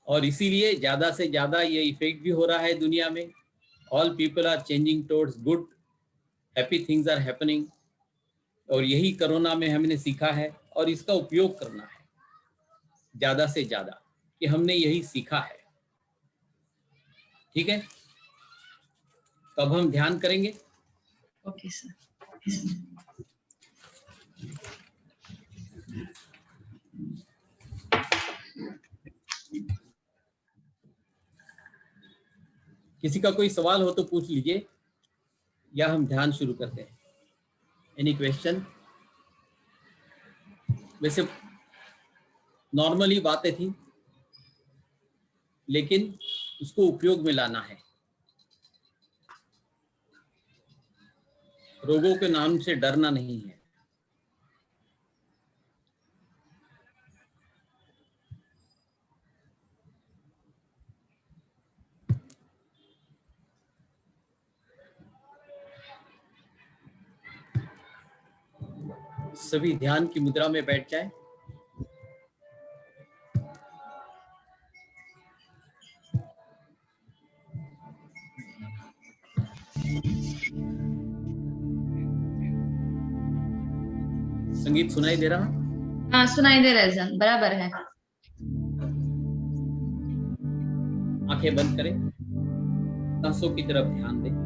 और इसीलिए ज्यादा से ज्यादा ये इफेक्ट भी हो रहा है दुनिया में। All people are changing towards good, happy things are happening. और यही कोरोना में हमने सीखा है, और इसका उपयोग करना है ज्यादा से ज्यादा, कि हमने यही सीखा है। ठीक है, तो अब हम ध्यान करेंगे। Okay, sir. किसी का कोई सवाल हो तो पूछ लीजिए, या हम ध्यान शुरू करते हैं। Any question? वैसे नॉर्मली बातें थी, लेकिन उसको उपयोग में लाना है। रोगों के नाम से डरना नहीं है। सभी ध्यान की मुद्रा में बैठ जाए। संगीत सुनाई दे रहा? हाँ, सुनाई दे रहा है सर, बराबर है। आंखें बंद करें, सांसों की तरफ ध्यान दें।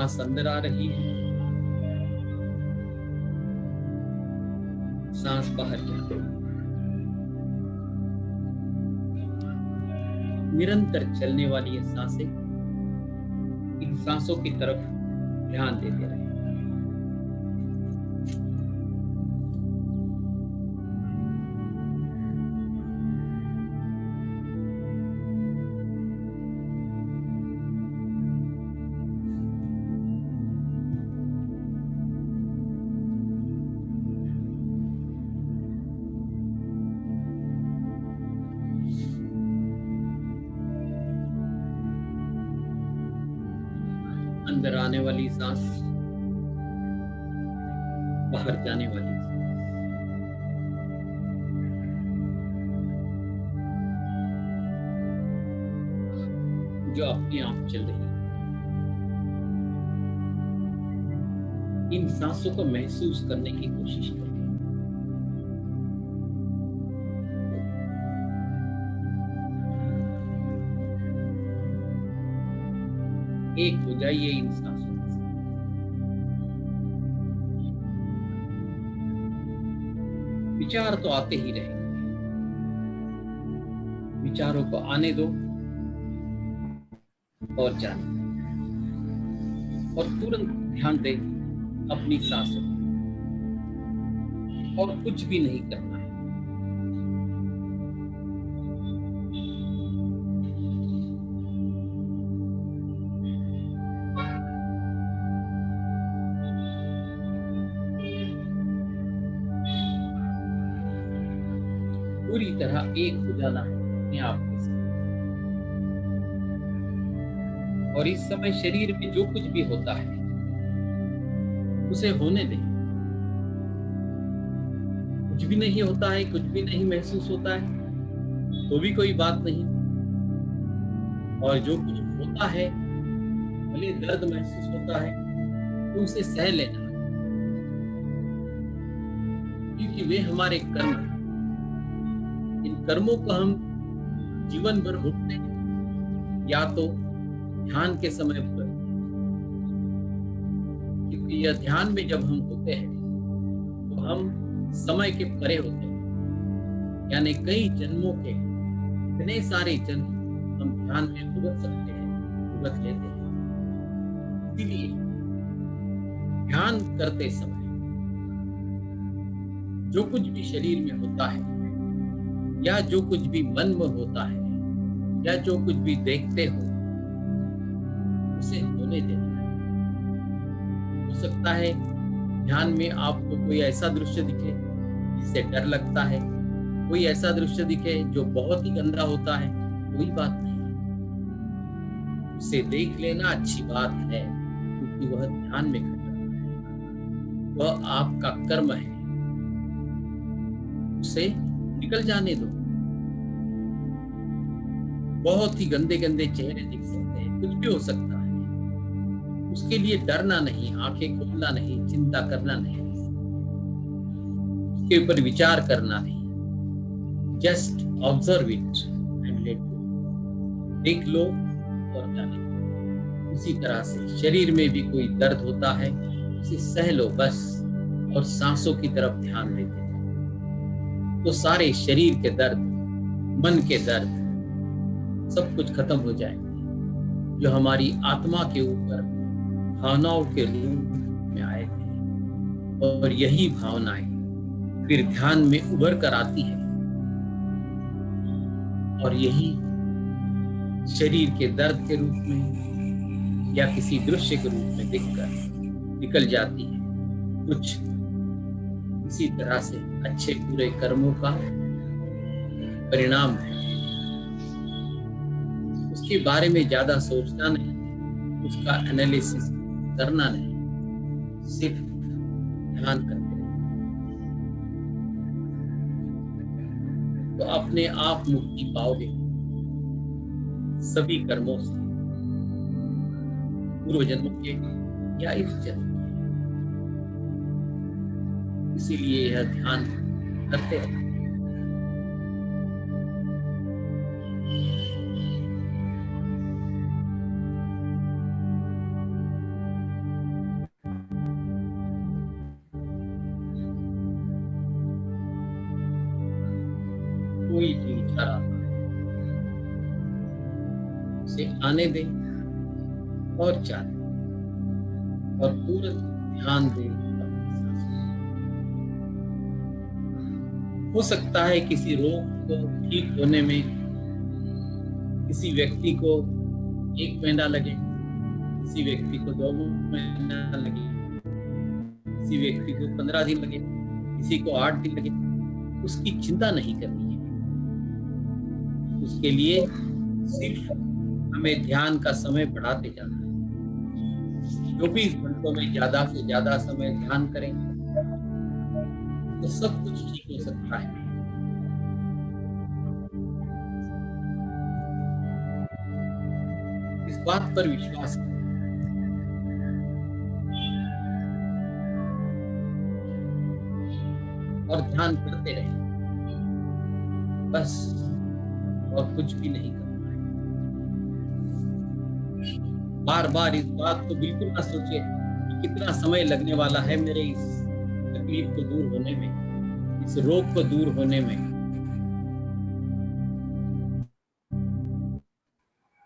सांस अंदर आ रही है, सांस बाहर जा रही है। निरंतर चलने वाली ये सांसें, इन सांसों की तरफ ध्यान देते रहे। अंदर आने वाली सांस, बाहर जाने वाली सांस। जो अपने आप चल रही है, इन सांसों को महसूस करने की कोशिश करें। एक हो जाइए इन सांसों के साथ। विचार तो आते ही रहेंगे, विचारों को आने दो और जाने दो, और तुरंत ध्यान दें अपनी सांसों पर, और कुछ भी नहीं करना है। पूरी तरह एक हो जाना है अपने आप के साथ। और इस समय शरीर में जो कुछ भी होता है उसे होने दें। कुछ भी नहीं होता है, कुछ भी नहीं महसूस होता है तो भी कोई बात नहीं। और जो कुछ होता है, भले दर्द महसूस होता है, तो उसे सह लेना है, क्योंकि वे हमारे कर्म हैं। इन कर्मों को हम जीवन भर भुगतते हैं, या तो ध्यान के समय भुगतते हैं, क्योंकि यह ध्यान में जब हम होते हैं तो हम समय के परे होते हैं, यानी कई जन्मों के इतने सारे जन्म हम ध्यान में भुगत सकते हैं, भुगत लेते हैं। इसलिए ध्यान करते समय जो कुछ भी शरीर में होता है, या जो कुछ भी मन में होता है, या जो कुछ भी देखते हो, उसे होने देना है। हो सकता है ध्यान में आपको कोई ऐसा दृश्य दिखे जिससे डर लगता है, कोई ऐसा दृश्य दिखे जो बहुत ही गंदा होता है, कोई बात नहीं, उसे देख लेना अच्छी बात है, क्योंकि वह ध्यान में घट रहा है, वह आपका कर्म है, उसे निकल जाने दो। बहुत ही गंदे गंदे चेहरे दिख सकते हैं, कुछ भी हो सकता है, उसके लिए डरना नहीं, आंखें खोलना नहीं, चिंता करना नहीं, उसके ऊपर विचार करना नहीं। Just observe it and let go. देख लो और जाने दो। उसी तरह से शरीर में भी कोई दर्द होता है, उसे सह लो बस, और सांसों की तरफ ध्यान देते जाओ, तो सारे शरीर के दर्द, मन के दर्द, सब कुछ खत्म हो जाएगा, जो हमारी आत्मा के ऊपर भावनाओं के रूप में आए थे। और यही भावनाएं फिर ध्यान में उभर कर आती है, और यही शरीर के दर्द के रूप में या किसी दृश्य के रूप में दिखकर निकल जाती है। कुछ इसी तरह से अच्छे बुरे कर्मों का परिणाम है। उसके बारे में ज्यादा सोचना नहीं, उसका एनालिसिस करना नहीं, सिर्फ ध्यान करते रहिए, तो अपने आप मुक्ति पाओगे सभी कर्मों से, पूर्व जन्मों के या इस जन्म के। इसीलिए यह ध्यान करते रहिए। कोई भी विचार आता है उसे आने दें और जाने और तुरंत ध्यान दें अपनी सांसों पर। हो सकता है किसी रोग को ठीक होने में किसी व्यक्ति को 1 महीना लगे, किसी व्यक्ति को 2 महीना लगे, किसी व्यक्ति को 15 दिन लगे, किसी को 8 दिन लगे। उसकी चिंता नहीं करनी है। उसके लिए सिर्फ हमें ध्यान का समय बढ़ाते जाना है। 24 घंटों में ज्यादा से ज्यादा समय ध्यान करें तो सब कुछ ठीक हो सकता है। इस बात पर विश्वास करें और ध्यान करते रहें, बस, और कुछ भी नहीं करना है। बार बार इस बात को बिल्कुल ना सोचे कि कितना समय लगने वाला है मेरे इस तकलीफ को दूर होने में, इस रोग को दूर होने में।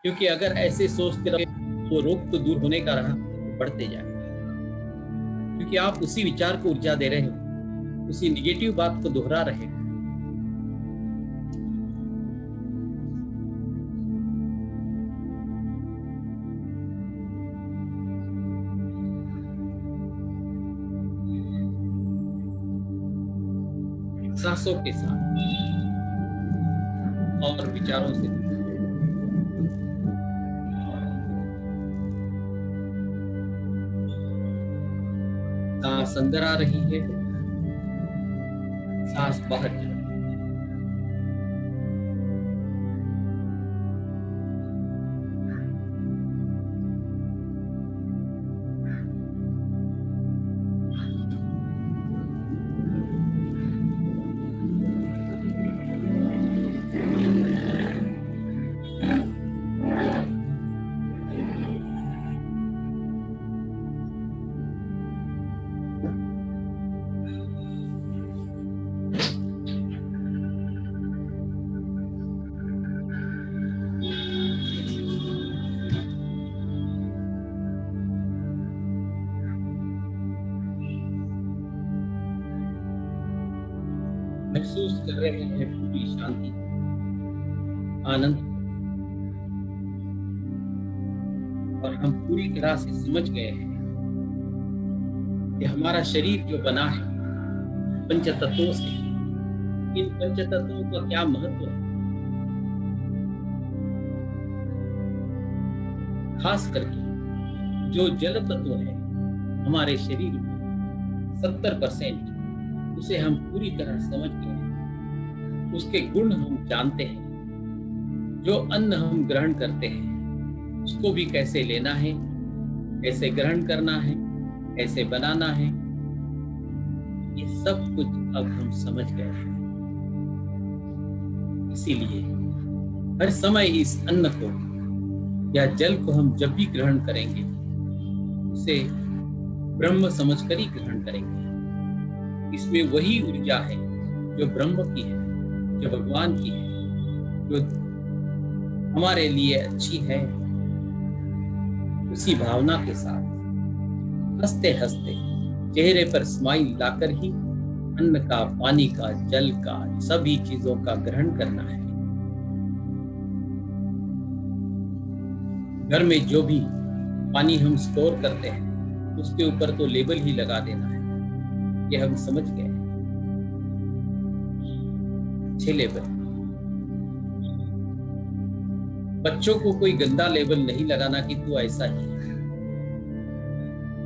क्योंकि अगर ऐसे सोचते रहे वो रोग तो दूर होने का रहा तो बढ़ते जाएगा। क्योंकि आप उसी विचार को ऊर्जा दे रहे हो, उसी निगेटिव बात को दोहरा रहे हो। सांसों के साथ और विचारों से सांस अंदर आ रही है, सांस बाहर जा रही है। महसूस कर रहे हैं पूरी शांति, आनंद, और हम पूरी तरह से समझ गए हैं कि हमारा शरीर जो बना है पंच तत्वों से, इन पंच तत्वों का क्या महत्व है। खास करके जो जल तत्व है हमारे शरीर में 70%, उसे हम पूरी तरह समझ गए हैं। उसके गुण हम जानते हैं। जो अन्न हम ग्रहण करते हैं उसको भी कैसे लेना है, कैसे ग्रहण करना है, कैसे बनाना है, ये सब कुछ अब हम समझ गए हैं। इसीलिए हर समय इस अन्न को या जल को हम जब भी ग्रहण करेंगे उसे ब्रह्म समझकर ही ग्रहण करेंगे। इसमें वही ऊर्जा है जो ब्रह्म की है, जो भगवान की है, जो हमारे लिए अच्छी है। उसी भावना के साथ हंसते हंसते चेहरे पर स्माइल लाकर ही अन्न का, पानी का, जल का, सभी चीजों का ग्रहण करना है। घर में जो भी पानी हम स्टोर करते हैं उसके ऊपर तो लेबल ही लगा देना है, ये हम समझ गए। अच्छे लेबल। बच्चों को कोई गंदा लेबल नहीं लगाना कि तू ऐसा ही है।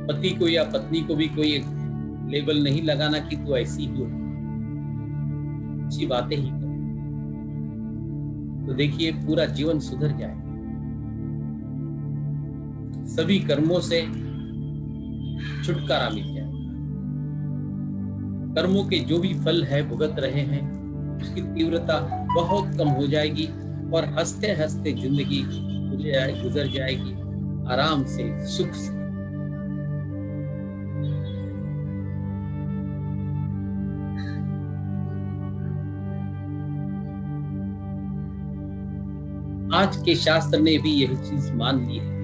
पति को या पत्नी को भी कोई लेबल नहीं लगाना कि तू ऐसी ही हो। अच्छी बातें ही करो तो देखिए पूरा जीवन सुधर जाएगा। सभी कर्मों से छुटकारा मिल जाएगा। कर्मों के जो भी फल है भुगत रहे हैं उसकी तीव्रता बहुत कम हो जाएगी और हंसते हंसते जिंदगी गुजर जाएगी, आराम से, सुख से। आज के शास्त्र ने भी यही चीज मान ली है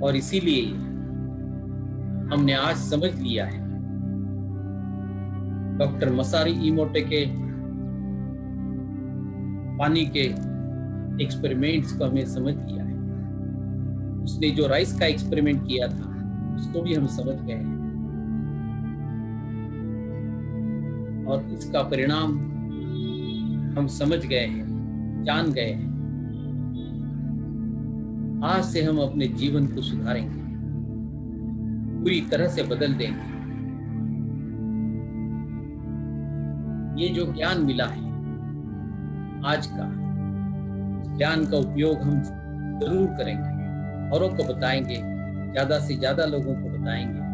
और इसीलिए हमने आज समझ लिया है। डॉक्टर मसारी इमोटो के पानी के एक्सपेरिमेंट्स को हमने समझ लिया है। उसने जो राइस का एक्सपेरिमेंट किया था उसको भी हम समझ गए हैं और इसका परिणाम हम समझ गए हैं, जान गए हैं। आज से हम अपने जीवन को सुधारेंगे, पूरी तरह से बदल देंगे। ये जो ज्ञान मिला है आज का, ज्ञान का उपयोग हम जरूर करेंगे, औरों को बताएंगे, ज्यादा से ज्यादा लोगों को बताएंगे।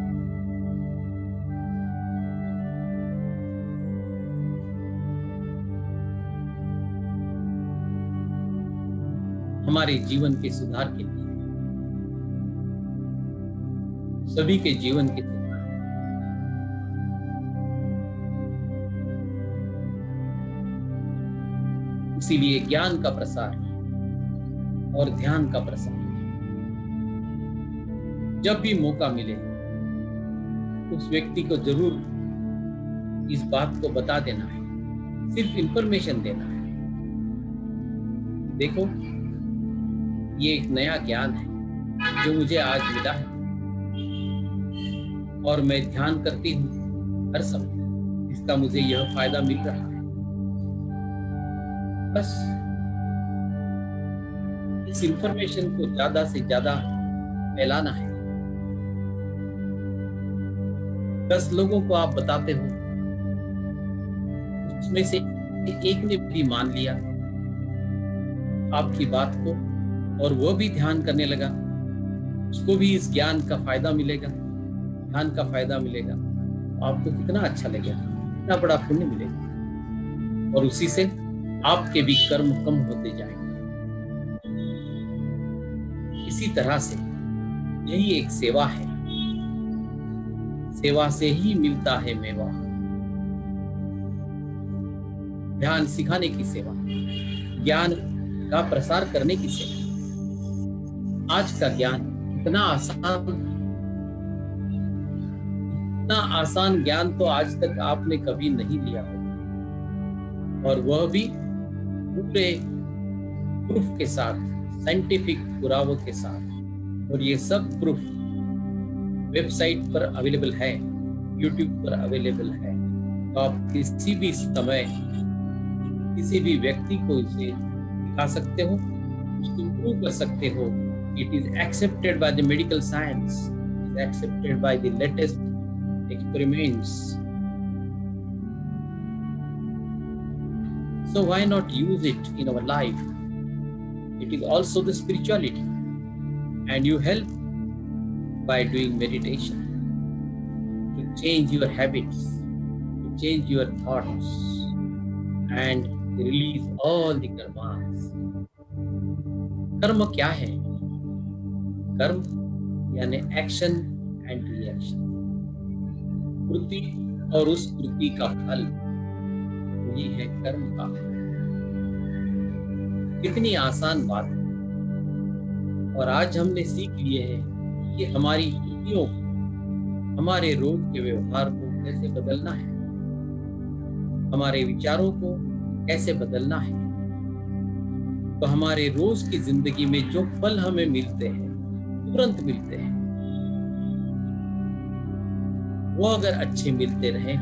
हमारे जीवन के सुधार के लिए, सभी के जीवन के सुधार। इसीलिए ज्ञान का प्रसार और ध्यान का प्रसार जब भी मौका मिले उस व्यक्ति को जरूर इस बात को बता देना है, सिर्फ इंफॉर्मेशन देना है। देखो, ये एक नया ज्ञान है जो मुझे आज मिला है और मैं ध्यान करती हूँ हर समय, इसका मुझे यह फायदा मिल रहा है। बस इस इंफॉर्मेशन को ज्यादा से ज्यादा फैलाना है। 10 लोगों को आप बताते हो, उसमें से एक ने भी मान लिया आपकी बात को और वो भी ध्यान करने लगा, उसको भी इस ज्ञान का फायदा मिलेगा, ध्यान का फायदा मिलेगा। आपको कितना अच्छा लगेगा, कितना बड़ा पुण्य मिलेगा और उसी से आपके भी कर्म कम होते जाएंगे। इसी तरह से यही एक सेवा है, सेवा से ही मिलता है मेवा। ध्यान सिखाने की सेवा, ज्ञान का प्रसार करने की सेवा। आज का ज्ञान इतना आसान ज्ञान तो आज तक आपने कभी नहीं लिया होगा, और वह भी पूरे प्रूफ के साथ, साइंटिफिक पुरावों के साथ। और ये सब प्रूफ वेबसाइट पर अवेलेबल है, यूट्यूब पर अवेलेबल है। तो आप किसी भी समय किसी भी व्यक्ति को इसे दिखा सकते हो, उसको प्रूव कर सकते हो। It is accepted by the medical science, it is accepted by the latest experiments. So why not use it in our life? It is also the spirituality, and you help by doing meditation to change your habits, to change your thoughts, and release all the karmas. कर्म क्या है? कर्म यानी एक्शन एंड रिएक्शन, कृति और उस कृति का फल, वही है कर्म का फल। कितनी आसान बात है। और आज हमने सीख लिए हैं कि हमारी कृतियों को, हमारे रोज के व्यवहार को कैसे बदलना है, हमारे विचारों को कैसे बदलना है। तो हमारे रोज की जिंदगी में जो फल हमें मिलते हैं, तुरंत मिलते हैं, वो अगर अच्छे मिलते रहे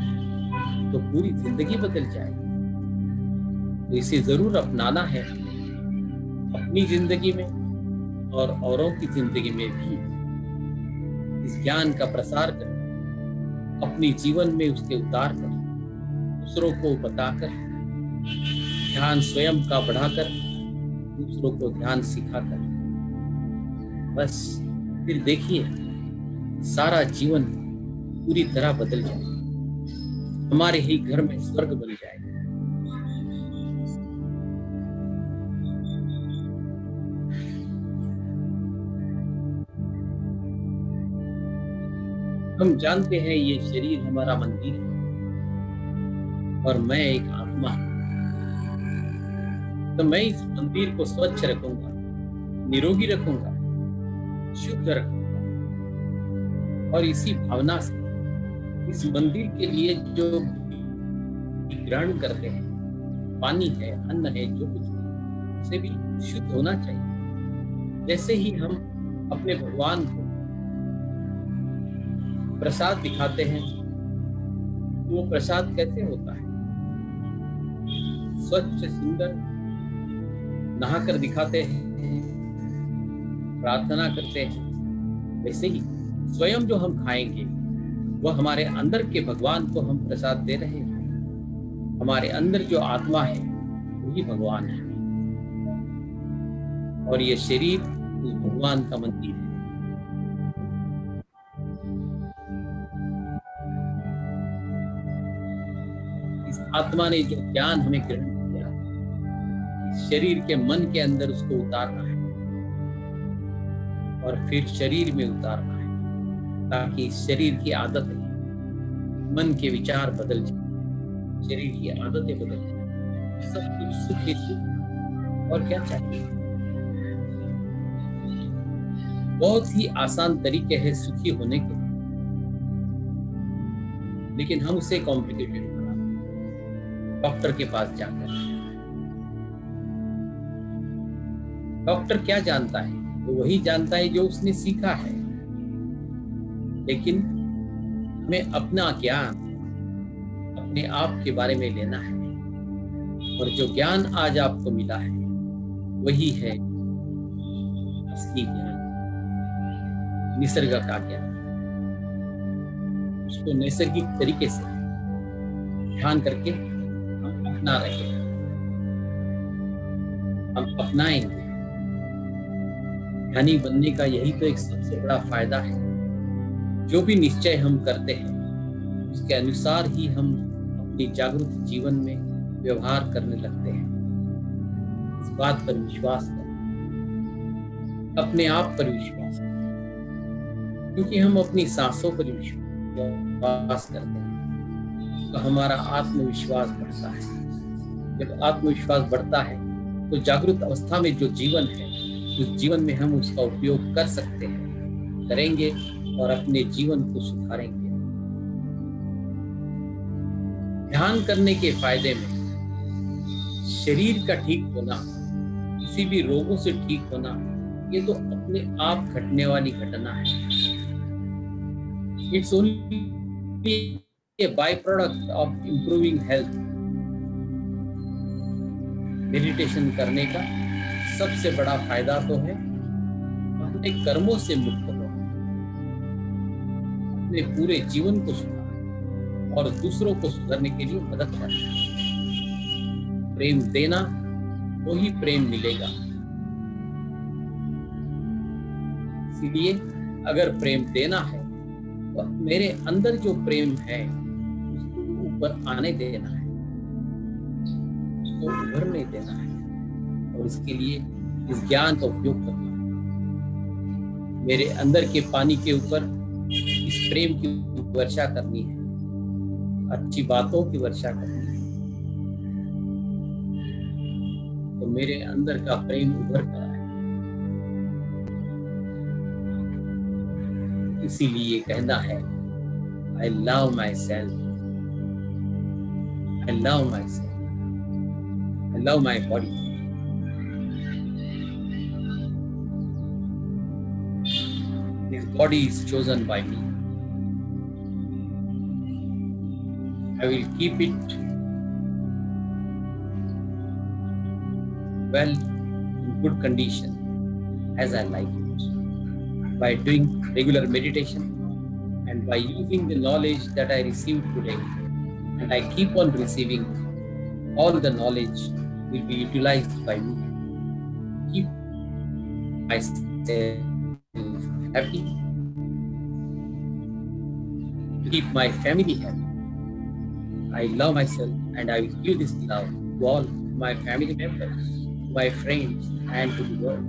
तो पूरी जिंदगी बदल जाएगी। तो इसे जरूर अपनाना है अपनी जिंदगी में और औरों की जिंदगी में भी। इस ज्ञान का प्रसार कर, अपनी जीवन में उसके उतार कर, दूसरों को बताकर, ध्यान स्वयं का बढ़ाकर, दूसरों को ध्यान सिखाकर, बस फिर देखिए सारा जीवन पूरी तरह बदल जाएगा, हमारे ही घर में स्वर्ग बन जाएगा। हम जानते हैं ये शरीर हमारा मंदिर है और मैं एक आत्मा आत्मा हूं। तो मैं इस मंदिर को स्वच्छ रखूंगा, निरोगी रखूंगा, शुद्ध रखूंगा, और इसी भावना से इस मंदिर के लिए जो ग्रहण करते हैं, पानी है, अन्न है, जो कुछ है, उसे भी शुद्ध होना चाहिए। जैसे ही हम अपने भगवान को प्रसाद दिखाते हैं, तो वो प्रसाद कैसे होता है? स्वच्छ सुंदर नहाकर दिखाते हैं, प्रार्थना करते हैं। वैसे ही स्वयं जो हम खाएंगे, वह हमारे अंदर के भगवान को हम प्रसाद दे रहे हैं। हमारे अंदर जो आत्मा है वही भगवान है, और ये शरीर उस भगवान का मंदिर है। इस आत्मा ने जो ज्ञान हमें ग्रहण किया, इस शरीर के मन के अंदर उसको उतारना है, और फिर शरीर में उतारना है, ताकि इस शरीर की आदतें, मन के विचार बदल जाए, शरीर की आदतें बदल जाए। सब कुछ सुख ही सुख, और क्या चाहिए? बहुत ही आसान तरीके हैं सुखी होने के, लेकिन हम उसे कॉम्प्लिकेटेड बनाते हैं। डॉक्टर के पास जाकर डॉक्टर क्या जानता है? वो वही जानता है जो उसने सीखा है, लेकिन हमें अपना ज्ञान अपने आप के बारे में लेना है, और जो ज्ञान आज आपको मिला है वही है असली ज्ञान, निसर्ग का ज्ञान। उसको नैसर्गिक तरीके से ध्यान करके हम अपना रहे, हम अपनाएंगे। ध्यानी बनने का यही तो एक सबसे बड़ा फायदा है। जो भी निश्चय हम करते हैं, उसके अनुसार ही हम अपनी जागरूक जीवन में व्यवहार करने लगते हैं। इस बात पर विश्वास करें, अपने आप पर विश्वास करें, क्योंकि हम अपनी सांसों पर विश्वास करते हैं तो हमारा आत्मविश्वास बढ़ता है। जब आत्मविश्वास बढ़ता है तो जागरूक अवस्था में जो जीवन है, उस जीवन में हम उसका उपयोग कर सकते हैं, करेंगे, और अपने जीवन को सुधारेंगे। ध्यान करने के फायदे में शरीर का ठीक होना, किसी भी रोगों से ठीक होना, ये तो अपने आप घटने वाली घटना है। It's only A by product of improving health. Meditation करने का सबसे बड़ा फायदा तो है अपने कर्मों से मुक्त होना, अपने पूरे जीवन को सुधारना और दूसरों को सुधारने के लिए मदद करना। प्रेम देना तो ही प्रेम मिलेगा। इसलिए अगर प्रेम देना है तो मेरे अंदर जो प्रेम है उसको ऊपर आने देना है, उसको उभरने देना है, और इसके लिए इस ज्ञान का उपयोग करना है। मेरे अंदर के पानी के ऊपर इस प्रेम की वर्षा करनी है, अच्छी बातों की वर्षा करनी है, तो मेरे अंदर का प्रेम उभर कर आए। इसीलिए कहना है, I love myself, I love myself, I love my body. This body is chosen by me. I will keep it well in good condition as I like it, by doing regular meditation and by using the knowledge that I received today, and I keep on receiving. All the knowledge will be utilized by me. Keep myself happy, keep my family happy. I love myself and I will give this love to all my family members, my friends, and to the world.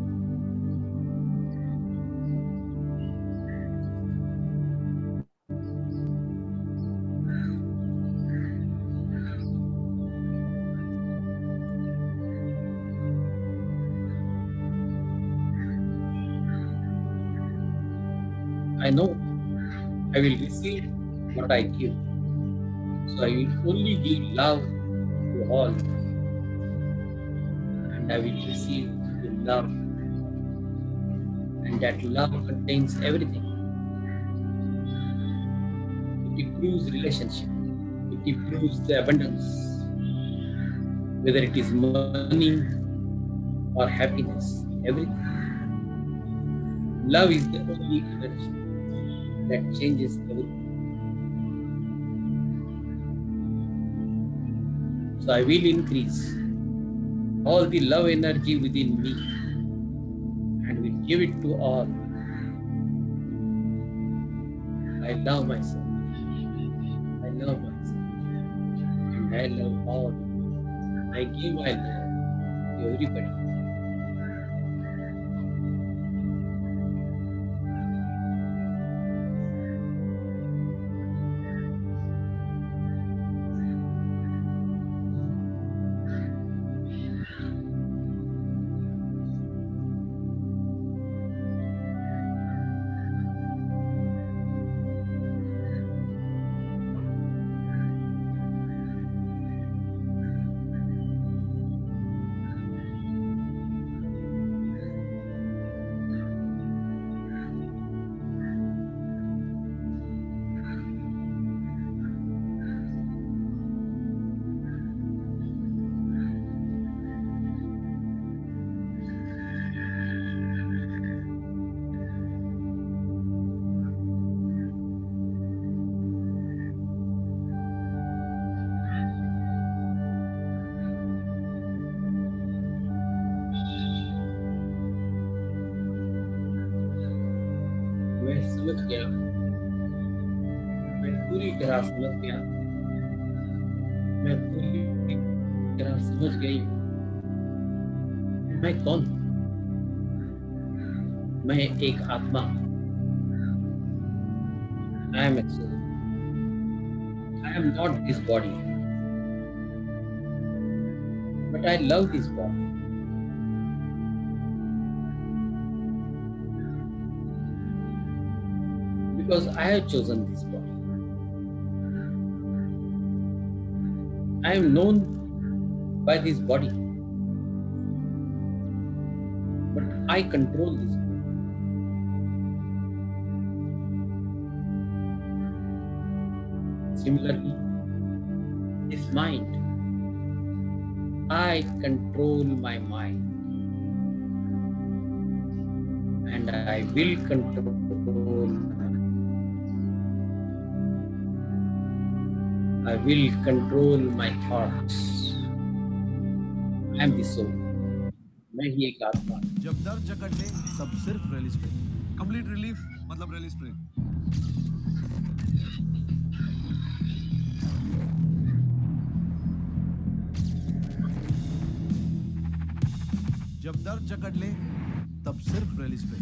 I know I will receive what I give. So I will only give love to all, and I will receive the love, and that love contains everything. It improves relationship. It improves the abundance, whether it is money or happiness, everything. Love is the only energy that changes everything. So I will increase all the love energy within me and will give it to all. I love myself. I love myself. And I love all. I give my love to everybody. मैं समझ गया, मैं पूरी तरह समझ गया, मैं पूरी तरह समझ गई मैं कौन हूँ। मैं एक आत्मा हूँ। I am a soul. I am not this body, but I love this body. Because I have chosen this body. I am known by this body, but I control this body. Similarly, this mind, I control my mind, and I will control. I will control my thoughts. I am the soul. मैं ही एक आत्मा हूँ। जब दर्द जकड़ ले तब सिर्फ रेलिस पे कंप्लीट रिलीफ मतलब रेलिस पे जब दर्द जकड़ ले तब सिर्फ रेलिस पे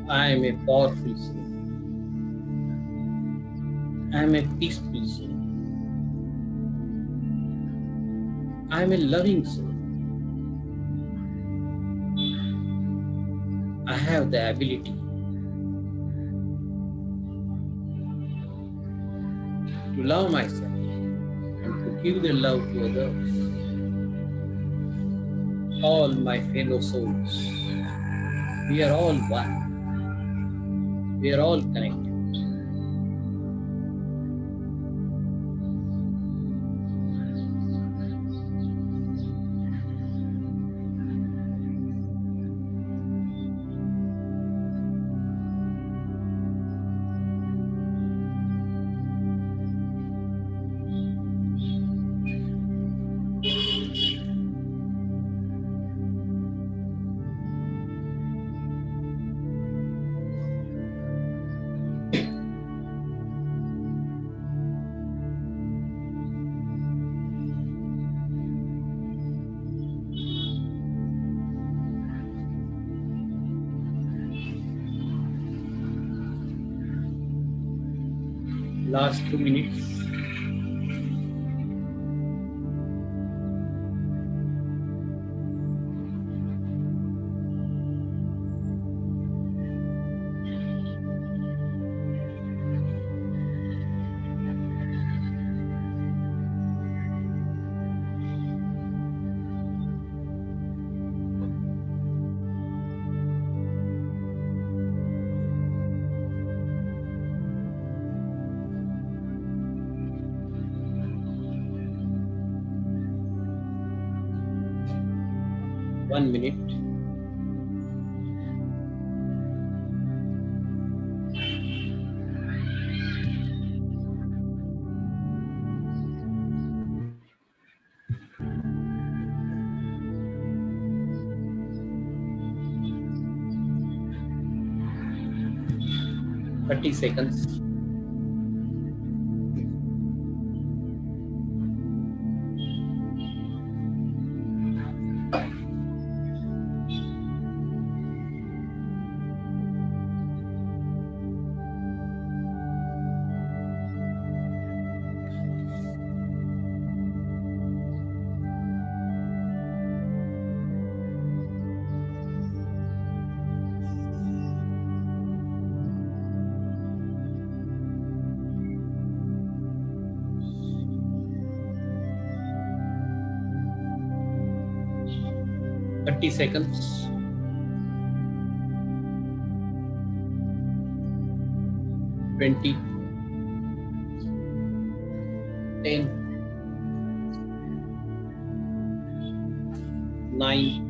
I am a powerful soul. I am a peaceful soul. I am a loving soul. I have the ability to love myself and to give the love to others. All my fellow souls, we are all one. We are all connected. Last 2 minutes. One minute. Thirty seconds. Thirty seconds. 20. 10. 9.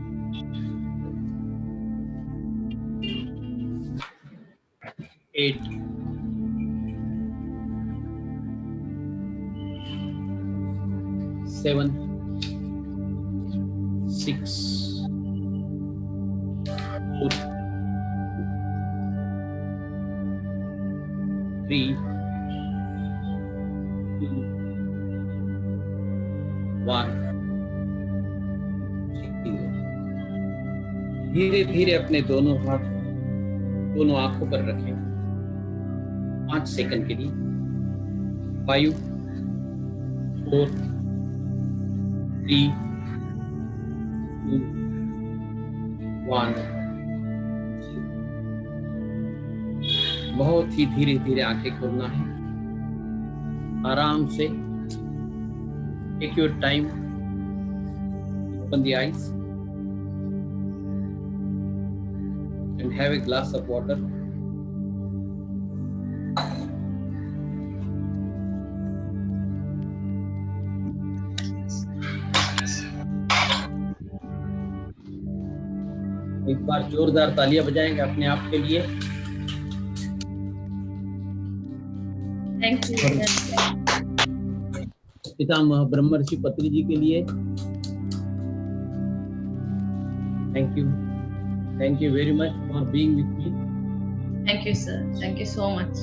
8. 7. 6. 4. 3. 2. 1. धीरे धीरे अपने दोनों हाथ दोनों आंखों पर रखें 5 सेकंड के लिए 5 4 3 2 1 बहुत ही धीरे धीरे आंखें खोलना है आराम से take your time open the eyes and have a glass of water. एक बार जोरदार तालियां बजाएंगे अपने आप के लिए। Thank you. पितामह ब्रह्मर्षि पत्री जी के लिए thank you. Thank you very much for being with me. Thank you, sir. Thank you so much.